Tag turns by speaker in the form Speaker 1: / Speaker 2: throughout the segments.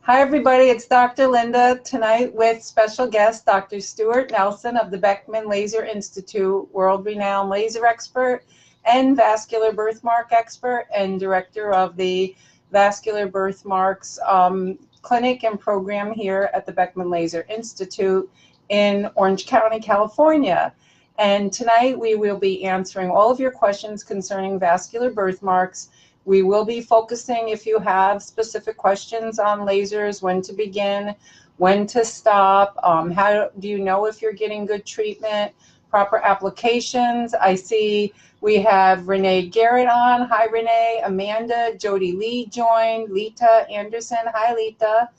Speaker 1: Hi everybody, it's Dr. Linda tonight with special guest Dr. Stuart Nelson of the Beckman Laser Institute, world-renowned laser expert and vascular birthmark expert and director of the Vascular Birthmarks clinic and program here at the Beckman Laser Institute in Orange County, California. And tonight we will be answering all of your questions concerning vascular birthmarks. We will be focusing, if you have specific questions on lasers, when to begin, when to stop, how do you know if you're getting good treatment, proper applications. I see we have Renee Garrett on. Hi, Renee. Amanda, Jody Lee joined. Lita Anderson. Hi, Lita.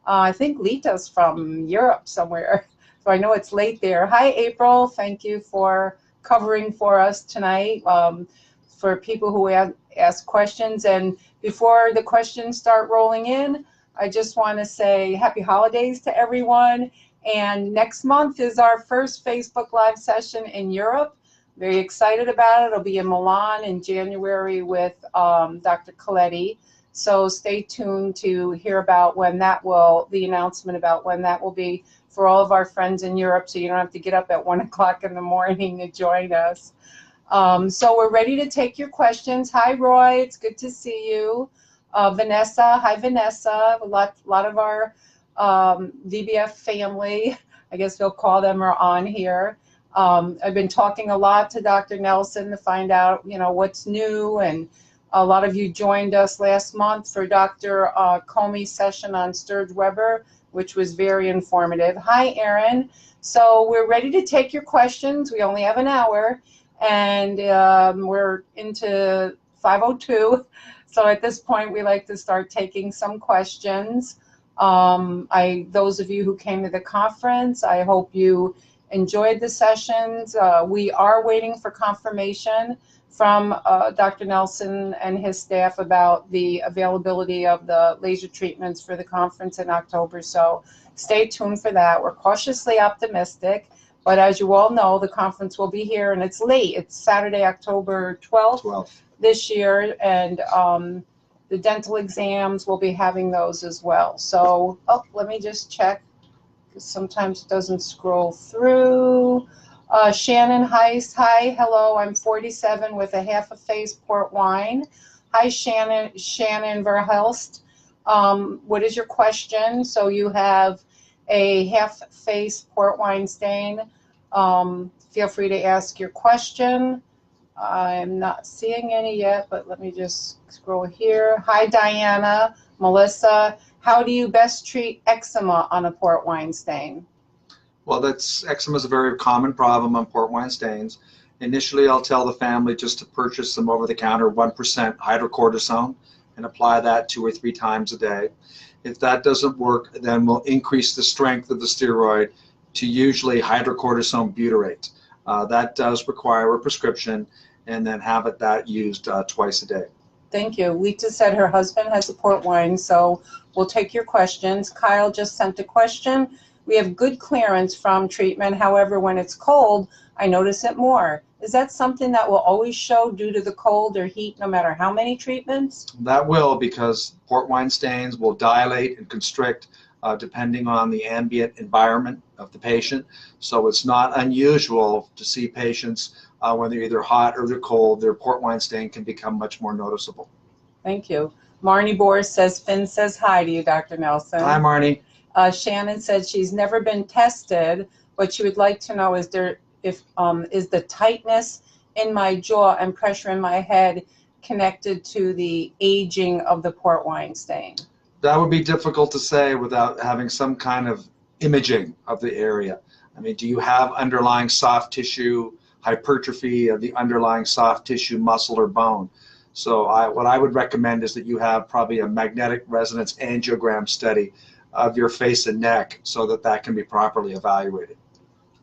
Speaker 1: I think Lita's from Europe somewhere, so I know it's late there. Hi, April. Thank you for covering for us tonight. For people who ask questions. And before the questions start rolling in, I just want to say happy holidays to everyone. And next month is our first Facebook Live session in Europe. Very excited about it. It'll be in Milan in January with Dr. Coletti. So stay tuned to hear about when that will, the announcement about when that will be for all of our friends in Europe, so you don't have to get up at 1 o'clock in the morning to join us. So we're ready to take your questions. Hi, Roy. It's good to see you. Vanessa. Hi, Vanessa. A lot of our VBF family, I guess we'll call them, are on here. I've been talking a lot to Dr. Nelson to find out, you know, what's new, and a lot of you joined us last month for Dr. Comey's session on Sturge-Weber, which was very informative. Hi, Erin. So we're ready to take your questions. We only have an hour. And we're into 5:02, so at this point we like to start taking some questions. Those of you who came to the conference, I hope you enjoyed the sessions. We are waiting for confirmation from Dr. Nelson and his staff about the availability of the laser treatments for the conference in October, so stay tuned for that. We're cautiously optimistic. But as you all know, the conference will be here, and it's late. It's Saturday, October 12th this year, and the dental exams, we'll be having those as well. So, let me just check, because sometimes it doesn't scroll through. Shannon Heist, hi, hello, I'm 47 with a half a face port wine. Hi, Shannon Verhelst. What is your question? So you have a half face port wine stain. Feel free to ask your question. I'm not seeing any yet, but let me just scroll here. Hi, Diana, Melissa. How do you best treat eczema on a port wine stain?
Speaker 2: Well, eczema is a very common problem on port wine stains. Initially, I'll tell the family just to purchase some over-the-counter 1% hydrocortisone and apply that 2 or 3 times a day. If that doesn't work, then we'll increase the strength of the steroid to usually hydrocortisone butyrate. That does require a prescription, and then have that used twice a day.
Speaker 1: Thank you. Lita said her husband has a port wine, so we'll take your questions. Kyle just sent a question. We have good clearance from treatment. However, when it's cold, I notice it more. Is that something that will always show due to the cold or heat no matter how many treatments?
Speaker 2: That will, because port wine stains will dilate and constrict depending on the ambient environment of the patient. So it's not unusual to see patients when they're either hot or they're cold, their port wine stain can become much more noticeable.
Speaker 1: Thank you. Marnie Boris says, Finn says hi to you, Dr. Nelson.
Speaker 2: Hi, Marnie.
Speaker 1: Shannon said she's never been tested, but she would like to know, is the tightness in my jaw and pressure in my head connected to the aging of the port wine stain?
Speaker 2: That would be difficult to say without having some kind of imaging of the area. I mean, do you have underlying soft tissue hypertrophy of the underlying soft tissue, muscle or bone? So what I would recommend is that you have probably a magnetic resonance angiogram study of your face and neck so that can be properly evaluated.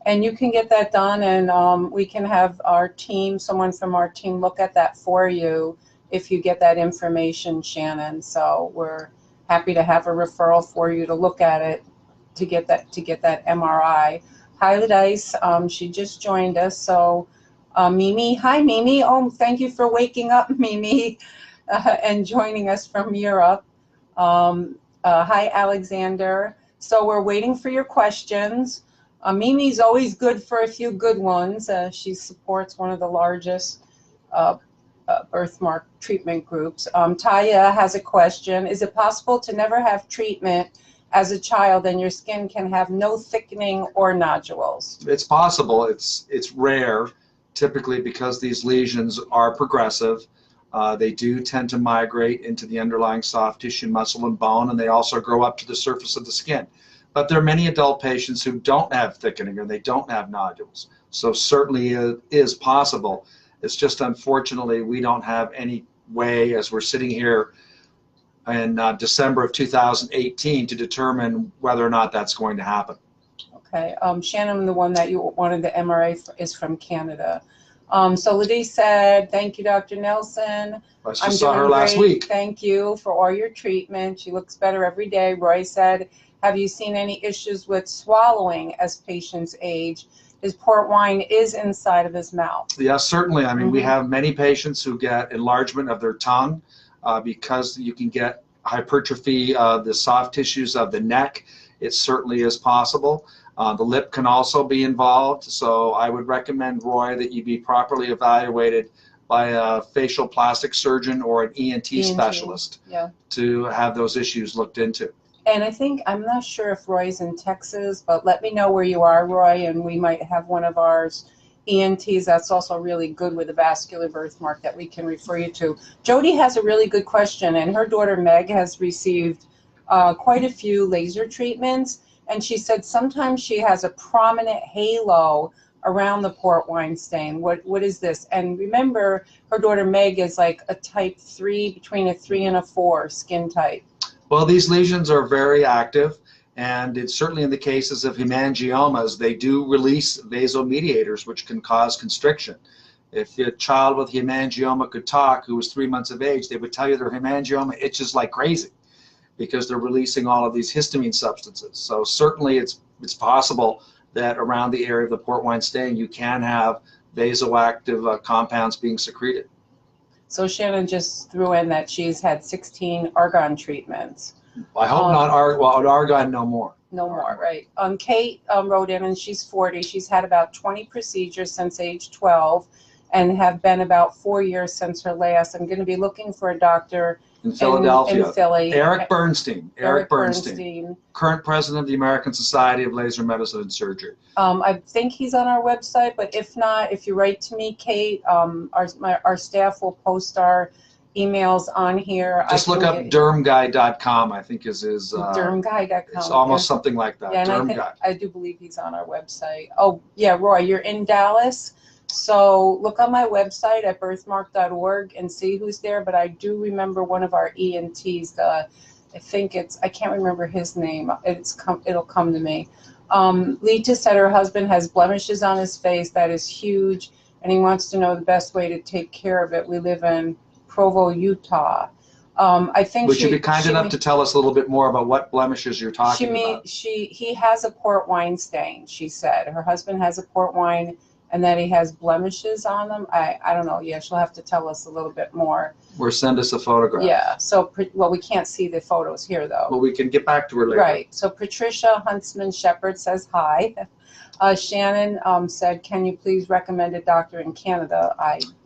Speaker 1: And you can get that done, and we can have our team, someone from our team, look at that for you if you get that information, Shannon. So we're happy to have a referral for you to look at it, to get that MRI. Hi, Dice. She just joined us. So Mimi, hi Mimi. Oh, thank you for waking up, Mimi, and joining us from Europe. Hi, Alexander. So we're waiting for your questions. Mimi's always good for a few good ones. She supports one of the largest birthmark treatment groups. Taya has a question. Is it possible to never have treatment as a child and your skin can have no thickening or nodules?
Speaker 2: It's possible. It's rare, typically because these lesions are progressive. They do tend to migrate into the underlying soft tissue, muscle, and bone, and they also grow up to the surface of the skin. But there are many adult patients who don't have thickening or they don't have nodules. So certainly it is possible. It's just unfortunately we don't have any way, as we're sitting here in December of 2018, to determine whether or not that's going to happen.
Speaker 1: Okay. Shannon, the one that you wanted the MRA is from Canada. So Liddy said, thank you, Dr. Nelson.
Speaker 2: I just saw her last week.
Speaker 1: Thank you for all your treatment. She looks better every day. Roy said, have you seen any issues with swallowing as patients age? His port wine is inside of his mouth.
Speaker 2: Yes, certainly. I mean, we have many patients who get enlargement of their tongue because you can get hypertrophy of the soft tissues of the neck. It certainly is possible. The lip can also be involved, so I would recommend, Roy, that you be properly evaluated by a facial plastic surgeon or an ENT specialist to have those issues looked into.
Speaker 1: And I think, I'm not sure if Roy's in Texas, but let me know where you are, Roy, and we might have one of ours ENTs that's also really good with a vascular birthmark that we can refer you to. Jody has a really good question, and her daughter Meg has received quite a few laser treatments, and she said sometimes she has a prominent halo around the port wine stain. What is this? And remember, her daughter Meg is like a type 3, between a 3 and a 4 skin type.
Speaker 2: Well, these lesions are very active, and it's certainly in the cases of hemangiomas, they do release vasomediators, which can cause constriction. If a child with hemangioma could talk, who was 3 months of age, they would tell you their hemangioma itches like crazy because they're releasing all of these histamine substances. So certainly it's possible that around the area of the port wine stain you can have vasoactive compounds being secreted.
Speaker 1: So Shannon just threw in that she's had 16 argon treatments.
Speaker 2: I hope not argon, no more.
Speaker 1: No more, right. Kate wrote in, and she's 40. She's had about 20 procedures since age 12 and have been about 4 years since her last. I'm going to be looking for a doctor
Speaker 2: in Philadelphia.
Speaker 1: In Philly.
Speaker 2: Eric Bernstein. Eric Bernstein. Current president of the American Society of Laser Medicine and Surgery.
Speaker 1: I think he's on our website, but if not, if you write to me, Kate, our staff will post our emails on here.
Speaker 2: Just look up dermguy.com, I think is his.
Speaker 1: Dermguy.com.
Speaker 2: It's almost something like that.
Speaker 1: Yeah, and I do believe he's on our website. Oh, yeah, Roy, you're in Dallas. So look on my website at birthmark.org and see who's there. But I do remember one of our ENTs. I think I can't remember his name. It'll come to me. Lita said her husband has blemishes on his face. That is huge, and he wants to know the best way to take care of it. We live in Provo, Utah. I think.
Speaker 2: Would you be kind enough to tell us a little bit more about what blemishes you're talking about?
Speaker 1: He has a port wine stain. She said her husband has a port wine, and that he has blemishes on them. I don't know. Yeah, she'll have to tell us a little bit more.
Speaker 2: Or send us a photograph.
Speaker 1: Yeah. So, well, we can't see the photos here, though.
Speaker 2: Well, we can get back to her later.
Speaker 1: Right. So Patricia Huntsman Shepherd says hi. Shannon said, can you please recommend a doctor in Canada?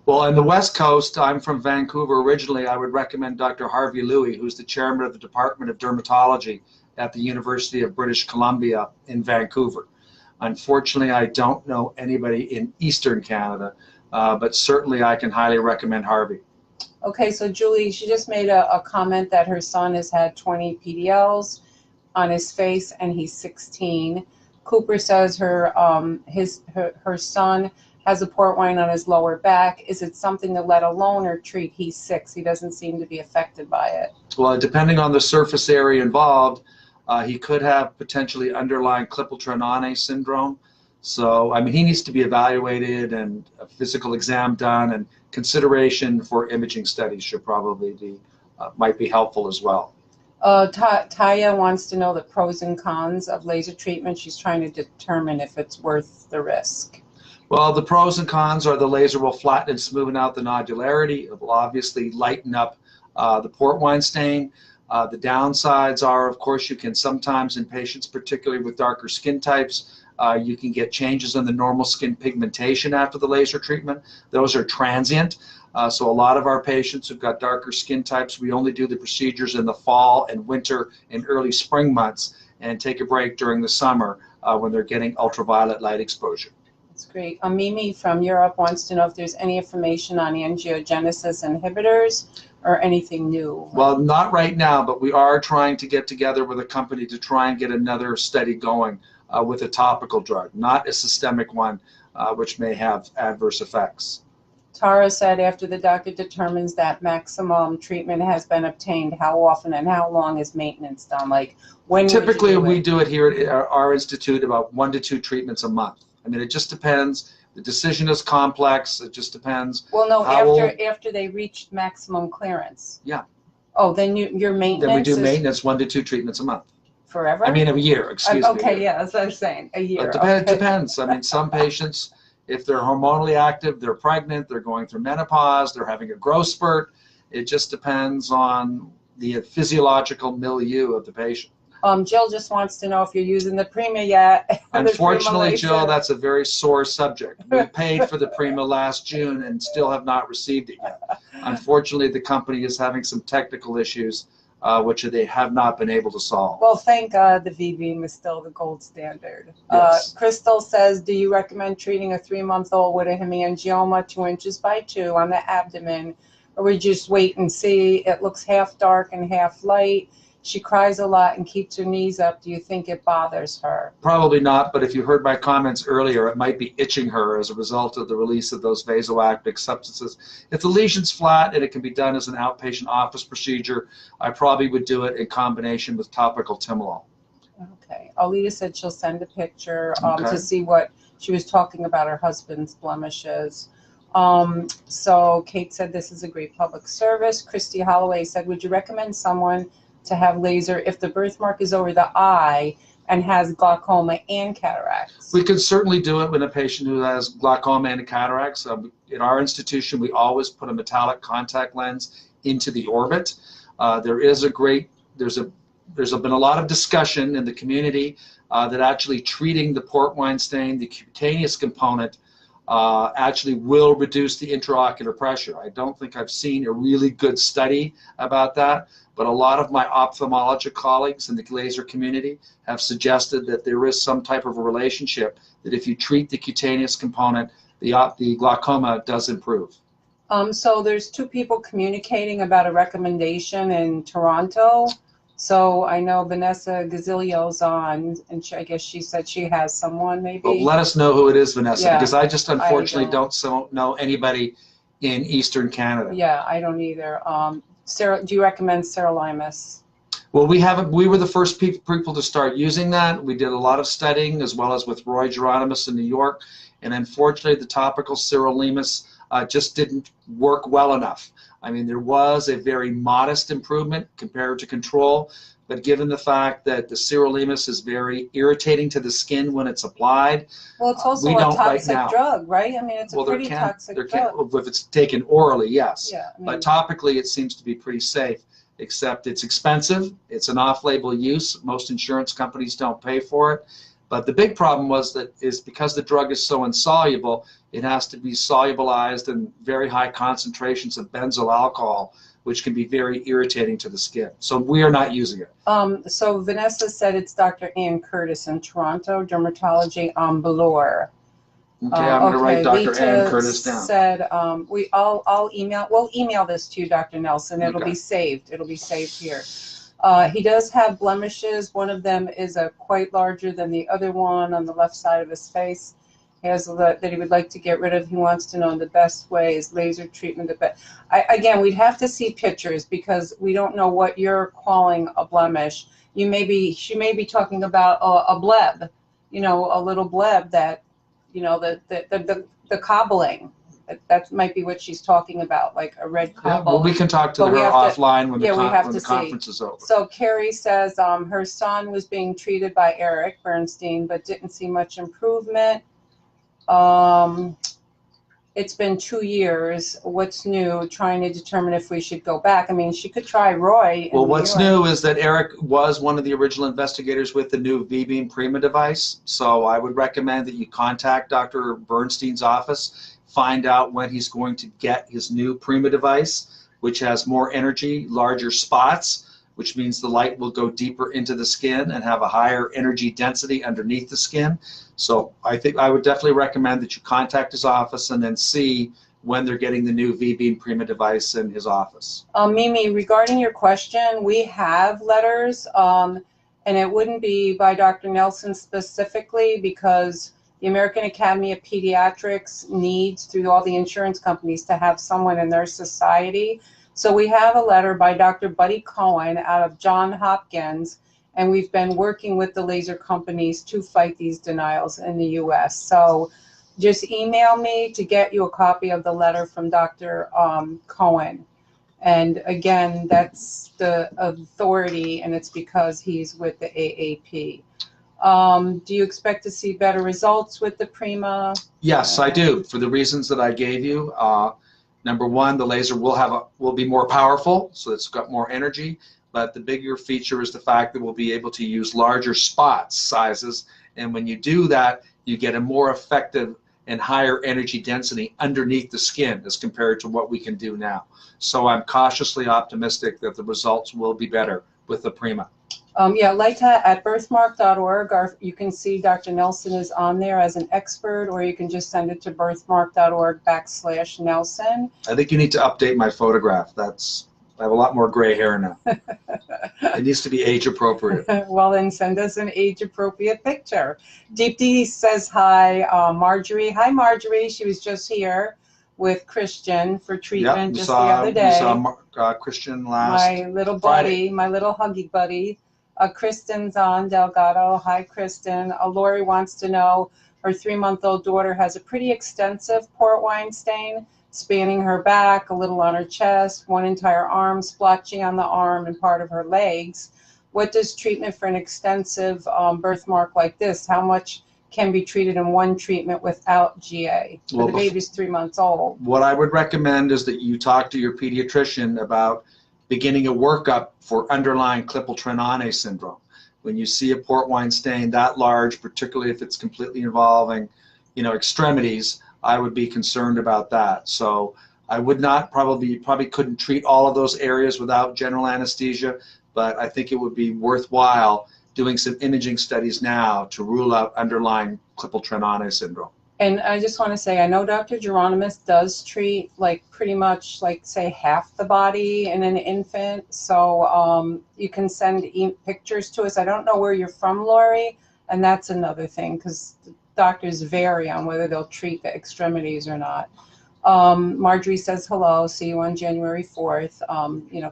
Speaker 2: Well, on the West Coast, I'm from Vancouver originally. I would recommend Dr. Harvey Louie, who's the chairman of the Department of Dermatology at the University of British Columbia in Vancouver. Unfortunately, I don't know anybody in Eastern Canada, but certainly I can highly recommend Harvey.
Speaker 1: Okay, so Julie, she just made a comment that her son has had 20 PDLs on his face and he's 16. Cooper says her son has a port wine on his lower back. Is it something to let alone or treat? He's 6. He doesn't seem to be affected by it.
Speaker 2: Well, depending on the surface area involved, he could have potentially underlying Klippel-Trenaunay syndrome. So, I mean, he needs to be evaluated and a physical exam done, and consideration for imaging studies should probably be, might be helpful as well.
Speaker 1: Taya wants to know the pros and cons of laser treatment. She's trying to determine if it's worth the risk.
Speaker 2: Well, the pros and cons are the laser will flatten and smoothen out the nodularity. It will obviously lighten up the port wine stain. The downsides are, of course, you can sometimes in patients, particularly with darker skin types, you can get changes in the normal skin pigmentation after the laser treatment. Those are transient. So a lot of our patients who've got darker skin types, we only do the procedures in the fall and winter and early spring months and take a break during the summer when they're getting ultraviolet light exposure.
Speaker 1: That's great. Mimi from Europe wants to know if there's any information on angiogenesis inhibitors or anything new.
Speaker 2: Well, not right now, but we are trying to get together with a company to try and get another study going with a topical drug, not a systemic one, which may have adverse effects.
Speaker 1: Tara said after the doctor determines that maximum treatment has been obtained, how often and how long is maintenance done? Like when
Speaker 2: Typically,
Speaker 1: would you do
Speaker 2: we do it here at our institute about 1 to 2 treatments a month. I mean, it just depends. The decision is complex. It just depends.
Speaker 1: Well, no,
Speaker 2: how
Speaker 1: after they reached maximum clearance.
Speaker 2: Yeah.
Speaker 1: Oh, then your maintenance.
Speaker 2: Then we do
Speaker 1: is
Speaker 2: maintenance 1 to 2 treatments a month.
Speaker 1: forever.
Speaker 2: I mean, a year. Excuse me.
Speaker 1: Okay, yeah, that's what I was saying. A year.
Speaker 2: It depends. I mean, some patients, if they're hormonally active, they're pregnant, they're going through menopause, they're having a growth spurt. It just depends on the physiological milieu of the patient.
Speaker 1: Jill just wants to know if you're using the Prima yet.
Speaker 2: Unfortunately, Jill, that's a very sore subject. We paid for the Prima last June and still have not received it yet. Unfortunately, the company is having some technical issues, which they have not been able to solve.
Speaker 1: Well, thank God the V-beam is still the gold standard.
Speaker 2: Yes.
Speaker 1: Crystal says, do you recommend treating a 3-month-old with a hemangioma 2 inches by 2 on the abdomen, or we just wait and see? It looks half dark and half light. She cries a lot and keeps her knees up. Do you think it bothers her?
Speaker 2: Probably not, but if you heard my comments earlier, it might be itching her as a result of the release of those vasoactive substances. If the lesion's flat and it can be done as an outpatient office procedure, I probably would do it in combination with topical timolol.
Speaker 1: Okay. Alita said she'll send a picture
Speaker 2: Okay.
Speaker 1: to see what she was talking about, her husband's blemishes. So Kate said this is a great public service. Christy Holloway said, would you recommend someone to have laser if the birthmark is over the eye and has glaucoma and cataracts?
Speaker 2: We can certainly do it with a patient who has glaucoma and cataracts. In our institution, we always put a metallic contact lens into the orbit. There's been a lot of discussion in the community that actually treating the port wine stain, the cutaneous component, actually will reduce the intraocular pressure. I don't think I've seen a really good study about that, but a lot of my ophthalmologic colleagues in the laser community have suggested that there is some type of a relationship that if you treat the cutaneous component, the glaucoma does improve.
Speaker 1: So there's 2 people communicating about a recommendation in Toronto. So I know Vanessa Gazilio's on, and I guess she said she has someone maybe.
Speaker 2: Well, let us know who it is, Vanessa,
Speaker 1: Yeah,
Speaker 2: because I just unfortunately
Speaker 1: don't
Speaker 2: don't know anybody in Eastern Canada.
Speaker 1: Yeah, I don't either. Sarah, do you recommend sirolimus?
Speaker 2: Well, we were the first people to start using that. We did a lot of studying as well as with Roy Geronimus in New York, and unfortunately the topical sirolimus just didn't work well enough. I mean, there was a very modest improvement compared to control, but given the fact that the sirolimus is very irritating to the skin when it's applied,
Speaker 1: Well, it's also a toxic drug, right? I mean, it's a pretty toxic drug.
Speaker 2: If it's taken orally, yes.
Speaker 1: Yeah, I mean,
Speaker 2: but topically, it seems to be pretty safe, except it's expensive. It's an off-label use. Most insurance companies don't pay for it. But the big problem is because the drug is so insoluble, it has to be solubilized in very high concentrations of benzyl alcohol, which can be very irritating to the skin. So we are not using it.
Speaker 1: So Vanessa said it's Dr. Ann Curtis in Toronto, dermatology on Velour.
Speaker 2: Okay, I'm going to write Dr.
Speaker 1: Lita
Speaker 2: Ann Curtis down.
Speaker 1: Said we'll email this to you, Dr. Nelson. It'll be saved. It'll be saved here. He does have blemishes. One of them is quite larger than the other one on the left side of his face. He has that he would like to get rid of. He wants to know the best way is laser treatment. Again, we'd have to see pictures because we don't know what you're calling a blemish. She may be talking about a bleb, a little bleb that, the cobbling. That might be what she's talking about, like a red cobble.
Speaker 2: Yeah, well, we can talk to her offline when the conference is over.
Speaker 1: So Carrie says her son was being treated by Eric Bernstein, but didn't see much improvement. it's been 2 years. What's new? Trying to determine if we should go back. I mean, she could try Roy.
Speaker 2: Well, what's new is that Eric was one of the original investigators with the new V-beam Prima device. So I would recommend that you contact Dr. Bernstein's office, find out when he's going to get his new Prima device, which has more energy, larger spots, which means the light will go deeper into the skin and have a higher energy density underneath the skin. So I think I would definitely recommend that you contact his office and then see when they're getting the new V-beam Prima device in his office.
Speaker 1: Mimi, regarding your question, we have letters, and it wouldn't be by Dr. Nelson specifically, because the American Academy of Pediatrics needs, through all the insurance companies, to have someone in their society. So we have a letter by Dr. Buddy Cohen out of Johns Hopkins, and we've been working with the laser companies to fight these denials in the U.S. So just email me to get you a copy of the letter from Dr. Cohen. And again, that's the authority, and it's because he's with the AAP. Do you expect to see better results with the Prima?
Speaker 2: Yes, I do, for the reasons that I gave you. Number one, the laser will be more powerful, so it's got more energy. But the bigger feature is the fact that we'll be able to use larger spot sizes. And when you do that, you get a more effective and higher energy density underneath the skin as compared to what we can do now. So I'm cautiously optimistic that the results will be better with the Prima.
Speaker 1: Yeah, Leita at birthmark.org, or you can see Dr. Nelson is on there as an expert, or you can just send it to birthmark.org/Nelson.
Speaker 2: I think you need to update my photograph. I have a lot more gray hair now. It needs to be age appropriate.
Speaker 1: Well, then send us an age appropriate picture. Deep D says hi, Marjorie. Hi, Marjorie. She was just here with Christian for treatment the other day.
Speaker 2: We saw Christian last
Speaker 1: My little
Speaker 2: Friday.
Speaker 1: buddy, my little huggy buddy. Kristen's on, Delgado. Hi, Kristen. Lori wants to know, her 3-month-old daughter has a pretty extensive port wine stain spanning her back, a little on her chest, one entire arm, splotchy on the arm, and part of her legs. What does treatment for an extensive birthmark like this, how much can be treated in one treatment without GA? The baby's 3 months old.
Speaker 2: What I would recommend is that you talk to your pediatrician about beginning a workup for underlying Klippel-Trenaunay syndrome. When you see a port wine stain that large, particularly if it's completely involving, extremities, I would be concerned about that. So I would not probably couldn't treat all of those areas without general anesthesia, but I think it would be worthwhile doing some imaging studies now to rule out underlying Klippel-Trenaunay syndrome.
Speaker 1: And I just want to say, I know Dr. Geronimus does treat pretty much say half the body in an infant. So you can send pictures to us. I don't know where you're from, Lori, and that's another thing, because doctors vary on whether they'll treat the extremities or not. Marjorie says hello. See you on January 4th.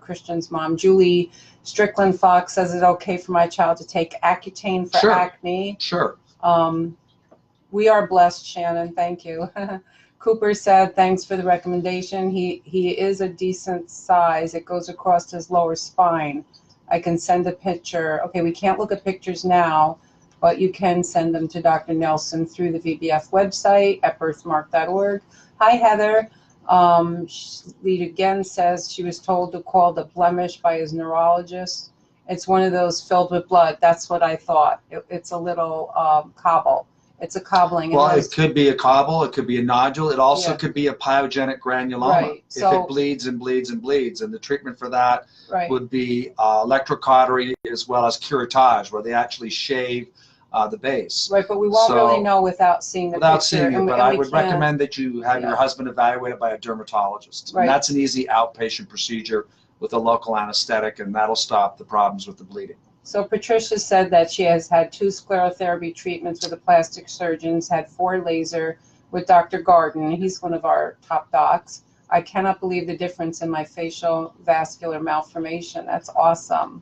Speaker 1: Christian's mom, Julie Strickland Fox, says, is it okay for my child to take Accutane for acne?
Speaker 2: Sure.
Speaker 1: We are blessed, Shannon. Thank you. Cooper said, thanks for the recommendation. He is a decent size. It goes across his lower spine. I can send a picture. Okay, we can't look at pictures now, but you can send them to Dr. Nelson through the VBF website at birthmark.org. Hi, Heather. Lead again says she was told to call the blemish by his neurologist. It's one of those filled with blood. That's what I thought. It's a little cobble. It's a cobbling.
Speaker 2: Well, it could be a cobble. It could be a nodule. It also could be a pyogenic granuloma.
Speaker 1: Right.
Speaker 2: If it bleeds and bleeds and bleeds. And the treatment for that would be electrocautery as well as curettage, where they actually shave the base.
Speaker 1: Right, but we won't really know without seeing the
Speaker 2: without
Speaker 1: picture.
Speaker 2: seeing it, but I would recommend that you have your husband evaluated by a dermatologist.
Speaker 1: Right.
Speaker 2: And that's an easy outpatient procedure with a local anesthetic, and that'll stop the problems with the bleeding.
Speaker 1: So Patricia said that she has had 2 sclerotherapy treatments with the plastic surgeons, had 4 laser with Dr. Garden. He's one of our top docs. I cannot believe the difference in my facial vascular malformation. That's awesome.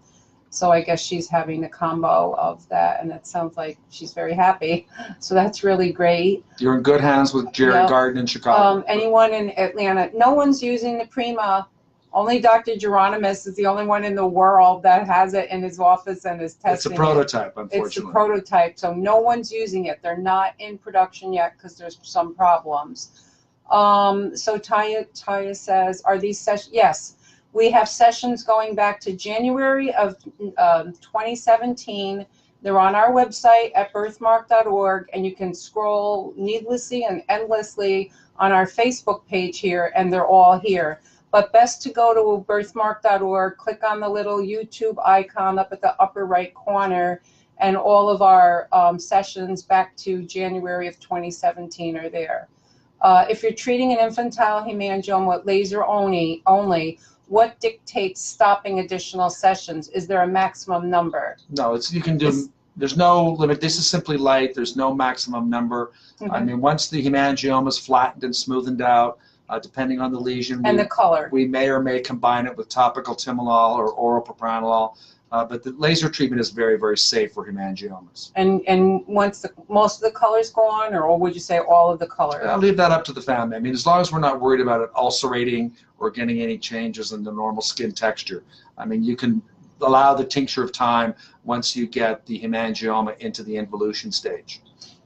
Speaker 1: So I guess she's having the combo of that, and it sounds like she's very happy. So that's really great.
Speaker 2: You're in good hands with Jared Garden in Chicago.
Speaker 1: Anyone in Atlanta? No one's using the Prima. Only Dr. Geronimus is the only one in the world that has it in his office and is testing it.
Speaker 2: It's a prototype, unfortunately.
Speaker 1: It's a prototype, so no one's using it. They're not in production yet because there's some problems. So Taya says, are these sessions? Yes, we have sessions going back to January of 2017. They're on our website at birthmark.org, and you can scroll needlessly and endlessly on our Facebook page here, and they're all here. But best to go to birthmark.org, click on the little YouTube icon up at the upper right corner, and all of our sessions back to January of 2017 are there. If you're treating an infantile hemangioma with laser only, what dictates stopping additional sessions? Is there a maximum number?
Speaker 2: No, you can do. There's no limit. This is simply light. There's no maximum number. I mean, once the hemangioma is flattened and smoothened out, depending on the lesion
Speaker 1: and the color,
Speaker 2: we may or may combine it with topical timolol or oral propranolol. But the laser treatment is very, very safe for hemangiomas.
Speaker 1: And once most of the color's gone, or would you say all of the color?
Speaker 2: I'll leave that up to the family. I mean, as long as we're not worried about it ulcerating or getting any changes in the normal skin texture. I mean, you can allow the tincture of time once you get the hemangioma into the involution stage.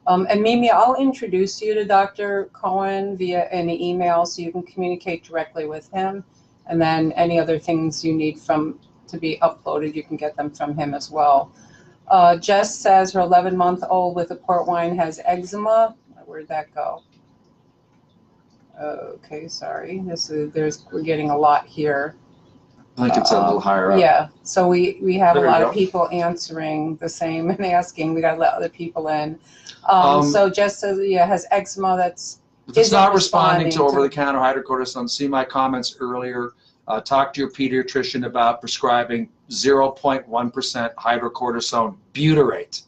Speaker 1: And Mimi, I'll introduce you to Dr. Cohen via an email so you can communicate directly with him. And then any other things you need to be uploaded, you can get them from him as well. Jess says her 11-month-old with a port wine has eczema. Where'd that go? Okay, sorry. We're getting a lot here.
Speaker 2: I think it's a little higher up.
Speaker 1: Yeah, so we have
Speaker 2: There
Speaker 1: a lot
Speaker 2: you
Speaker 1: of
Speaker 2: go.
Speaker 1: people answering the same and asking. We got to let other people in. So Jess says, yeah, has eczema that's
Speaker 2: If it's
Speaker 1: isn't
Speaker 2: not responding to
Speaker 1: responding to-
Speaker 2: over-the-counter hydrocortisone, see my comments earlier. Talk to your pediatrician about prescribing 0.1% hydrocortisone butyrate,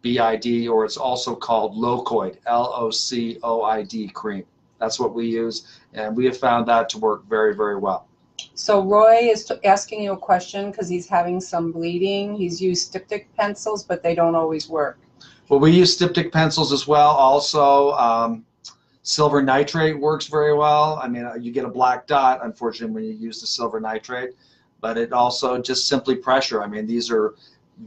Speaker 2: BID, or it's also called Locoid, LOCOID cream. That's what we use, and we have found that to work very, very well.
Speaker 1: So Roy is asking you a question because he's having some bleeding. He's used styptic pencils, but they don't always work.
Speaker 2: Well, we use styptic pencils as well. Also, silver nitrate works very well. I mean, you get a black dot, unfortunately, when you use the silver nitrate, but it also just simply pressure. I mean, these are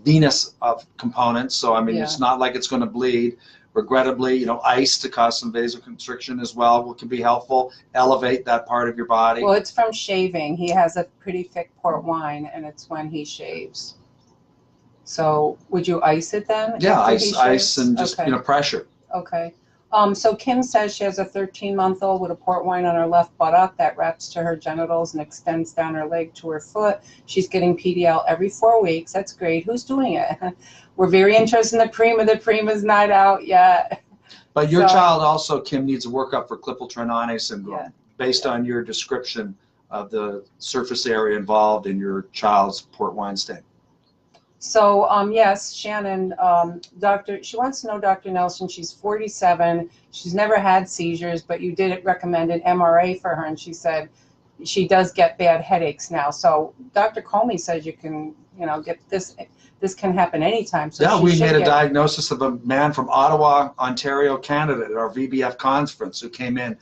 Speaker 2: venous components, so I mean, it's not like it's going to bleed. Regrettably, you know, ice to cause some vasoconstriction as well can be helpful. Elevate that part of your body.
Speaker 1: Well, it's from shaving. He has a pretty thick port wine, and it's when he shaves. So would you ice it then?
Speaker 2: Yeah, ice and just, you know, pressure.
Speaker 1: Okay. So Kim says she has a 13-month-old with a port wine on her left buttock that wraps to her genitals and extends down her leg to her foot. She's getting PDL every 4 weeks. That's great. Who's doing it? We're very interested in the Prima. The Prima's not out yet.
Speaker 2: But your child also, Kim, needs a workup for Klippel-Trenaunay syndrome based on your description of the surface area involved in your child's port wine stain.
Speaker 1: So, yes, Shannon, she wants to know, Dr. Nelson, she's 47. She's never had seizures, but you did recommend an MRA for her, and she said she does get bad headaches now. So Dr. Comey says you can, you know, get this. This can happen anytime. So
Speaker 2: yeah, we made a diagnosis of a man from Ottawa, Ontario, Canada at our VBF conference who came in.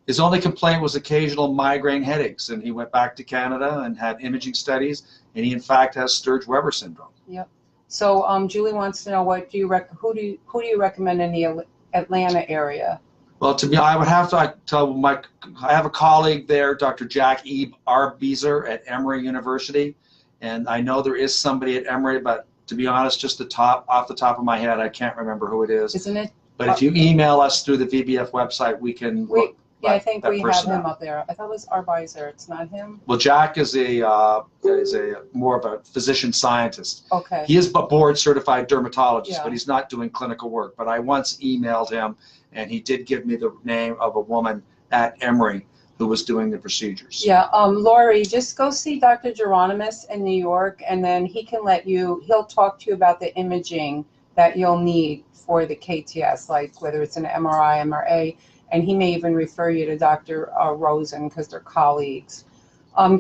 Speaker 2: His only complaint was occasional migraine headaches, and he went back to Canada and had imaging studies, and he in fact has Sturge-Weber syndrome.
Speaker 1: Yep. So Julie wants to know who do you recommend in the Atlanta area?
Speaker 2: Well, to me, I would have to tell I have a colleague there, Dr. Jack E. Arbeezer at Emory University, and I know there is somebody at Emory, but to be honest, just off the top of my head, I can't remember who it is.
Speaker 1: Isn't it?
Speaker 2: But if you email us through the VBF website, we can look.
Speaker 1: Yeah, I think we have him up there. I thought it was Arbeezer. It's not him?
Speaker 2: Well, Jack is more of a physician scientist.
Speaker 1: Okay.
Speaker 2: He is a board certified dermatologist, but he's not doing clinical work. But I once emailed him, and he did give me the name of a woman at Emory who was doing the procedures.
Speaker 1: Yeah, Lori, just go see Dr. Geronimus in New York, and then he'll talk to you about the imaging that you'll need for the KTS, like whether it's an MRI, MRA, and he may even refer you to Dr. Rosen because they're colleagues.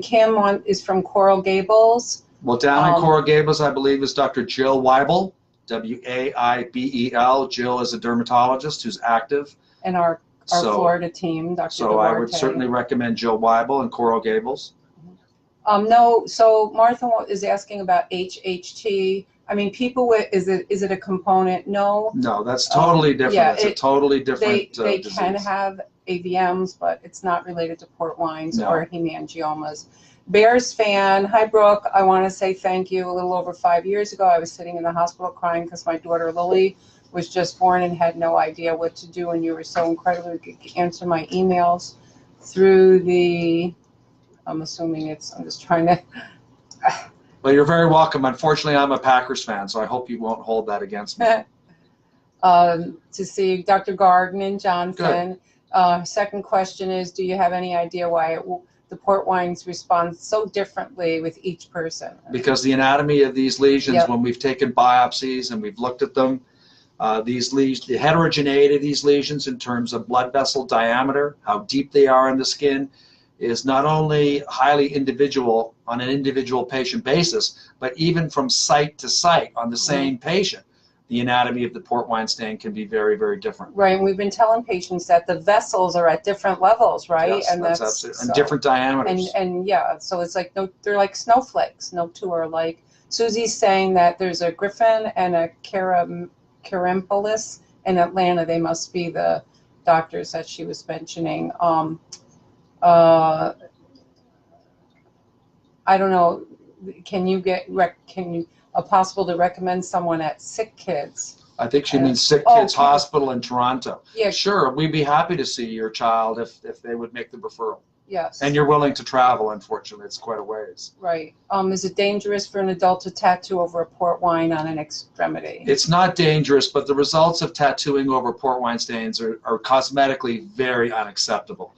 Speaker 1: Kim is from Coral Gables.
Speaker 2: Well, down in Coral Gables, I believe, is Dr. Jill Weibel, W-A-I-B-E-L. Jill is a dermatologist who's active.
Speaker 1: And our Florida team, Dr.
Speaker 2: So
Speaker 1: Duarte.
Speaker 2: I would certainly recommend Jill Weibel in Coral Gables.
Speaker 1: No, so Martha is asking about HHT. I mean, people with, is it a component? No.
Speaker 2: No, that's totally different.
Speaker 1: Yeah,
Speaker 2: it's a totally different
Speaker 1: They
Speaker 2: disease.
Speaker 1: can have AVMs, but it's not related to port wines
Speaker 2: No.
Speaker 1: or hemangiomas. Bears fan, hi Brooke, I want to say thank you. A little over 5 years ago, I was sitting in the hospital crying because my daughter Lily was just born and had no idea what to do, and you were so incredibly good to answer my emails through the, I'm assuming it's, I'm just trying to.
Speaker 2: Well, you're very welcome. Unfortunately, I'm a Packers fan, so I hope you won't hold that against me.
Speaker 1: To see Dr. Garden and Johnson. Second question is, do you have any idea why the port wines respond so differently with each person?
Speaker 2: Because the anatomy of these lesions,
Speaker 1: Yep.
Speaker 2: when we've taken biopsies and we've looked at them, these lesions, the heterogeneity of these lesions in terms of blood vessel diameter, how deep they are in the skin, is not only highly individual on an individual patient basis, but even from site to site on the same patient, the anatomy of the port wine stain can be very, very different.
Speaker 1: Right, and we've been telling patients that the vessels are at different levels, right?
Speaker 2: Yes,
Speaker 1: and
Speaker 2: that's absolutely, and different diameters.
Speaker 1: And yeah, so it's like, no, they're like snowflakes. No two are like. Susie's saying that there's a griffin and a Carampolis in Atlanta. They must be the doctors that she was mentioning. I don't know. Can you possible to recommend someone at Sick Kids?
Speaker 2: I think she means Sick Kids Hospital in Toronto. Yeah. Sure, we'd be happy to see your child if they would make the referral.
Speaker 1: Yes.
Speaker 2: And you're willing to travel, unfortunately. It's quite a ways.
Speaker 1: Right. Is it dangerous for an adult to tattoo over a port wine on an extremity?
Speaker 2: It's not dangerous, but the results of tattooing over port wine stains are cosmetically very unacceptable.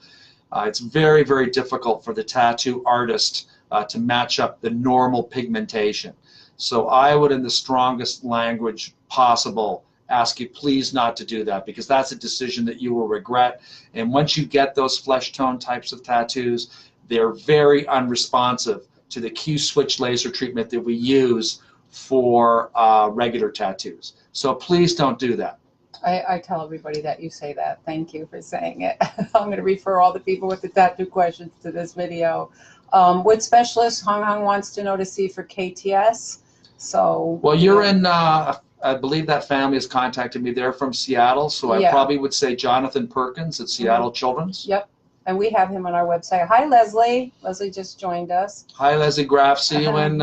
Speaker 2: It's very, very difficult for the tattoo artist to match up the normal pigmentation. So I would, in the strongest language possible, ask you please not to do that, because that's a decision that you will regret. And once you get those flesh tone types of tattoos, they're very unresponsive to the Q-switch laser treatment that we use for regular tattoos. So please don't do that.
Speaker 1: I tell everybody that you say that. Thank you for saying it. I'm going to refer all the people with the tattoo questions to this video. What specialist Hong Hong wants to know to see for KTS? So. Well,
Speaker 2: you're in, I believe that family has contacted me. They're from Seattle, so I probably would say Jonathan Perkins at Seattle Children's.
Speaker 1: Yep, and we have him on our website. Hi, Leslie. Leslie just joined us.
Speaker 2: Hi, Leslie Graff. See you in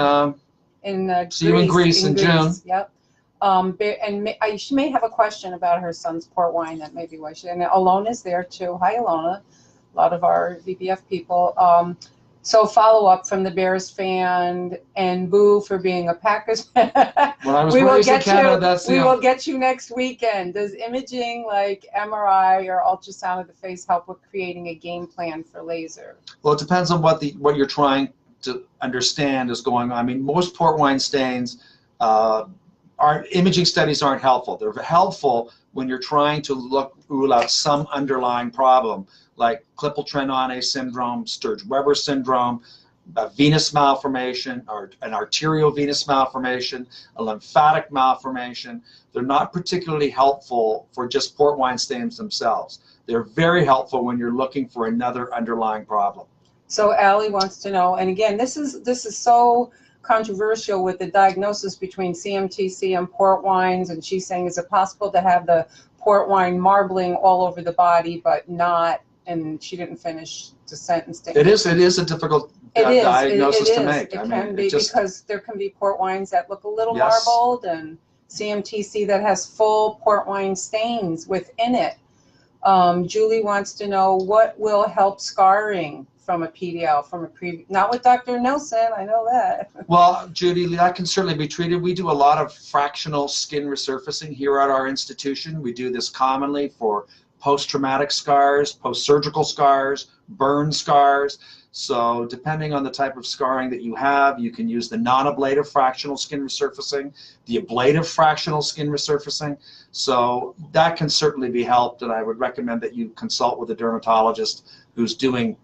Speaker 2: Greece in June.
Speaker 1: Yep. She may have a question about her son's port wine. That may be why she. And Alona's there too. Hi, Alona. A lot of our VBF people. So follow up from the Bears fan and Boo for being a Packers fan.
Speaker 2: When I was raised in Canada,
Speaker 1: we will get you next weekend. Does imaging like MRI or ultrasound of the face help with creating a game plan for laser?
Speaker 2: Well, it depends on what you're trying to understand is going on. I mean, most port wine stains, imaging studies aren't helpful. They're helpful when you're trying to rule out some underlying problem, like Klippel-Trenaunay syndrome, Sturge-Weber syndrome, a venous malformation, or an arteriovenous malformation, a lymphatic malformation. They're not particularly helpful for just port wine stains themselves. They're very helpful when you're looking for another underlying problem.
Speaker 1: So Allie wants to know, and again, this is so controversial with the diagnosis between CMTC and port wines, and she's saying, is it possible to have the port wine marbling all over the body but not, and she didn't finish the sentence.
Speaker 2: It is a difficult diagnosis to make.
Speaker 1: It can be because there can be port wines that look a little marbled, and CMTC that has full port wine stains within it. Julie wants to know what will help scarring from a PDL, not with Dr. Nelson, I know that.
Speaker 2: Well, Judy, that can certainly be treated. We do a lot of fractional skin resurfacing here at our institution. We do this commonly for post-traumatic scars, post-surgical scars, burn scars. So depending on the type of scarring that you have, you can use the non-ablative fractional skin resurfacing, the ablative fractional skin resurfacing. So that can certainly be helped, and I would recommend that you consult with a dermatologist who's doing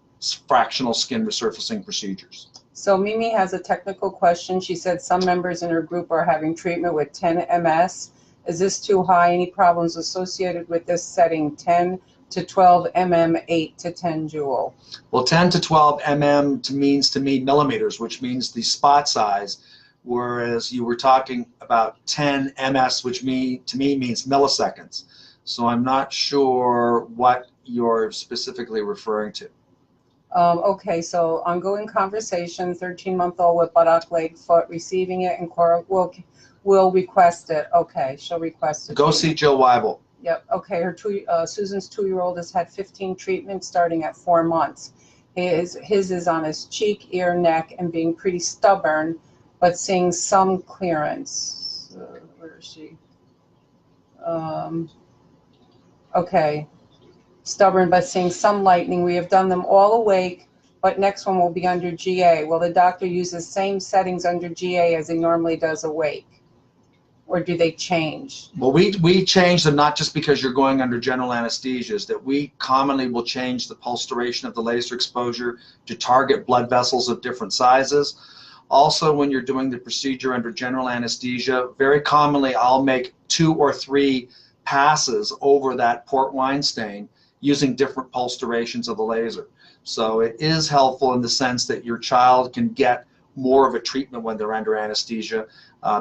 Speaker 2: fractional skin resurfacing procedures.
Speaker 1: So Mimi has a technical question. She said some members in her group are having treatment with 10 MS. Is this too high? Any problems associated with this setting? 10 to 12 mm, 8 to 10 joule.
Speaker 2: Well, 10 to 12 mm means to me millimeters, which means the spot size, whereas you were talking about 10 ms, which to me means milliseconds. So I'm not sure what you're specifically referring to.
Speaker 1: Okay, so ongoing conversation, 13-month-old with buttock, leg, foot, receiving it, and Cora will request it. Okay, she'll request it.
Speaker 2: Go see Jill Weibel.
Speaker 1: Yep. Okay. Susan's 2-year-old has had 15 treatments starting at 4 months. His is on his cheek, ear, neck, and being pretty stubborn, but seeing some clearance. Where is she? Okay. Stubborn, but seeing some lightening. We have done them all awake, but next one will be under GA. Will the doctor use the same settings under GA as he normally does awake? Or do they change?
Speaker 2: Well, we change them not just because you're going under general anesthesia, is that we commonly will change the pulse duration of the laser exposure to target blood vessels of different sizes. Also, when you're doing the procedure under general anesthesia, very commonly I'll make 2 or 3 passes over that port wine stain using different pulse durations of the laser. So it is helpful in the sense that your child can get more of a treatment when they're under anesthesia,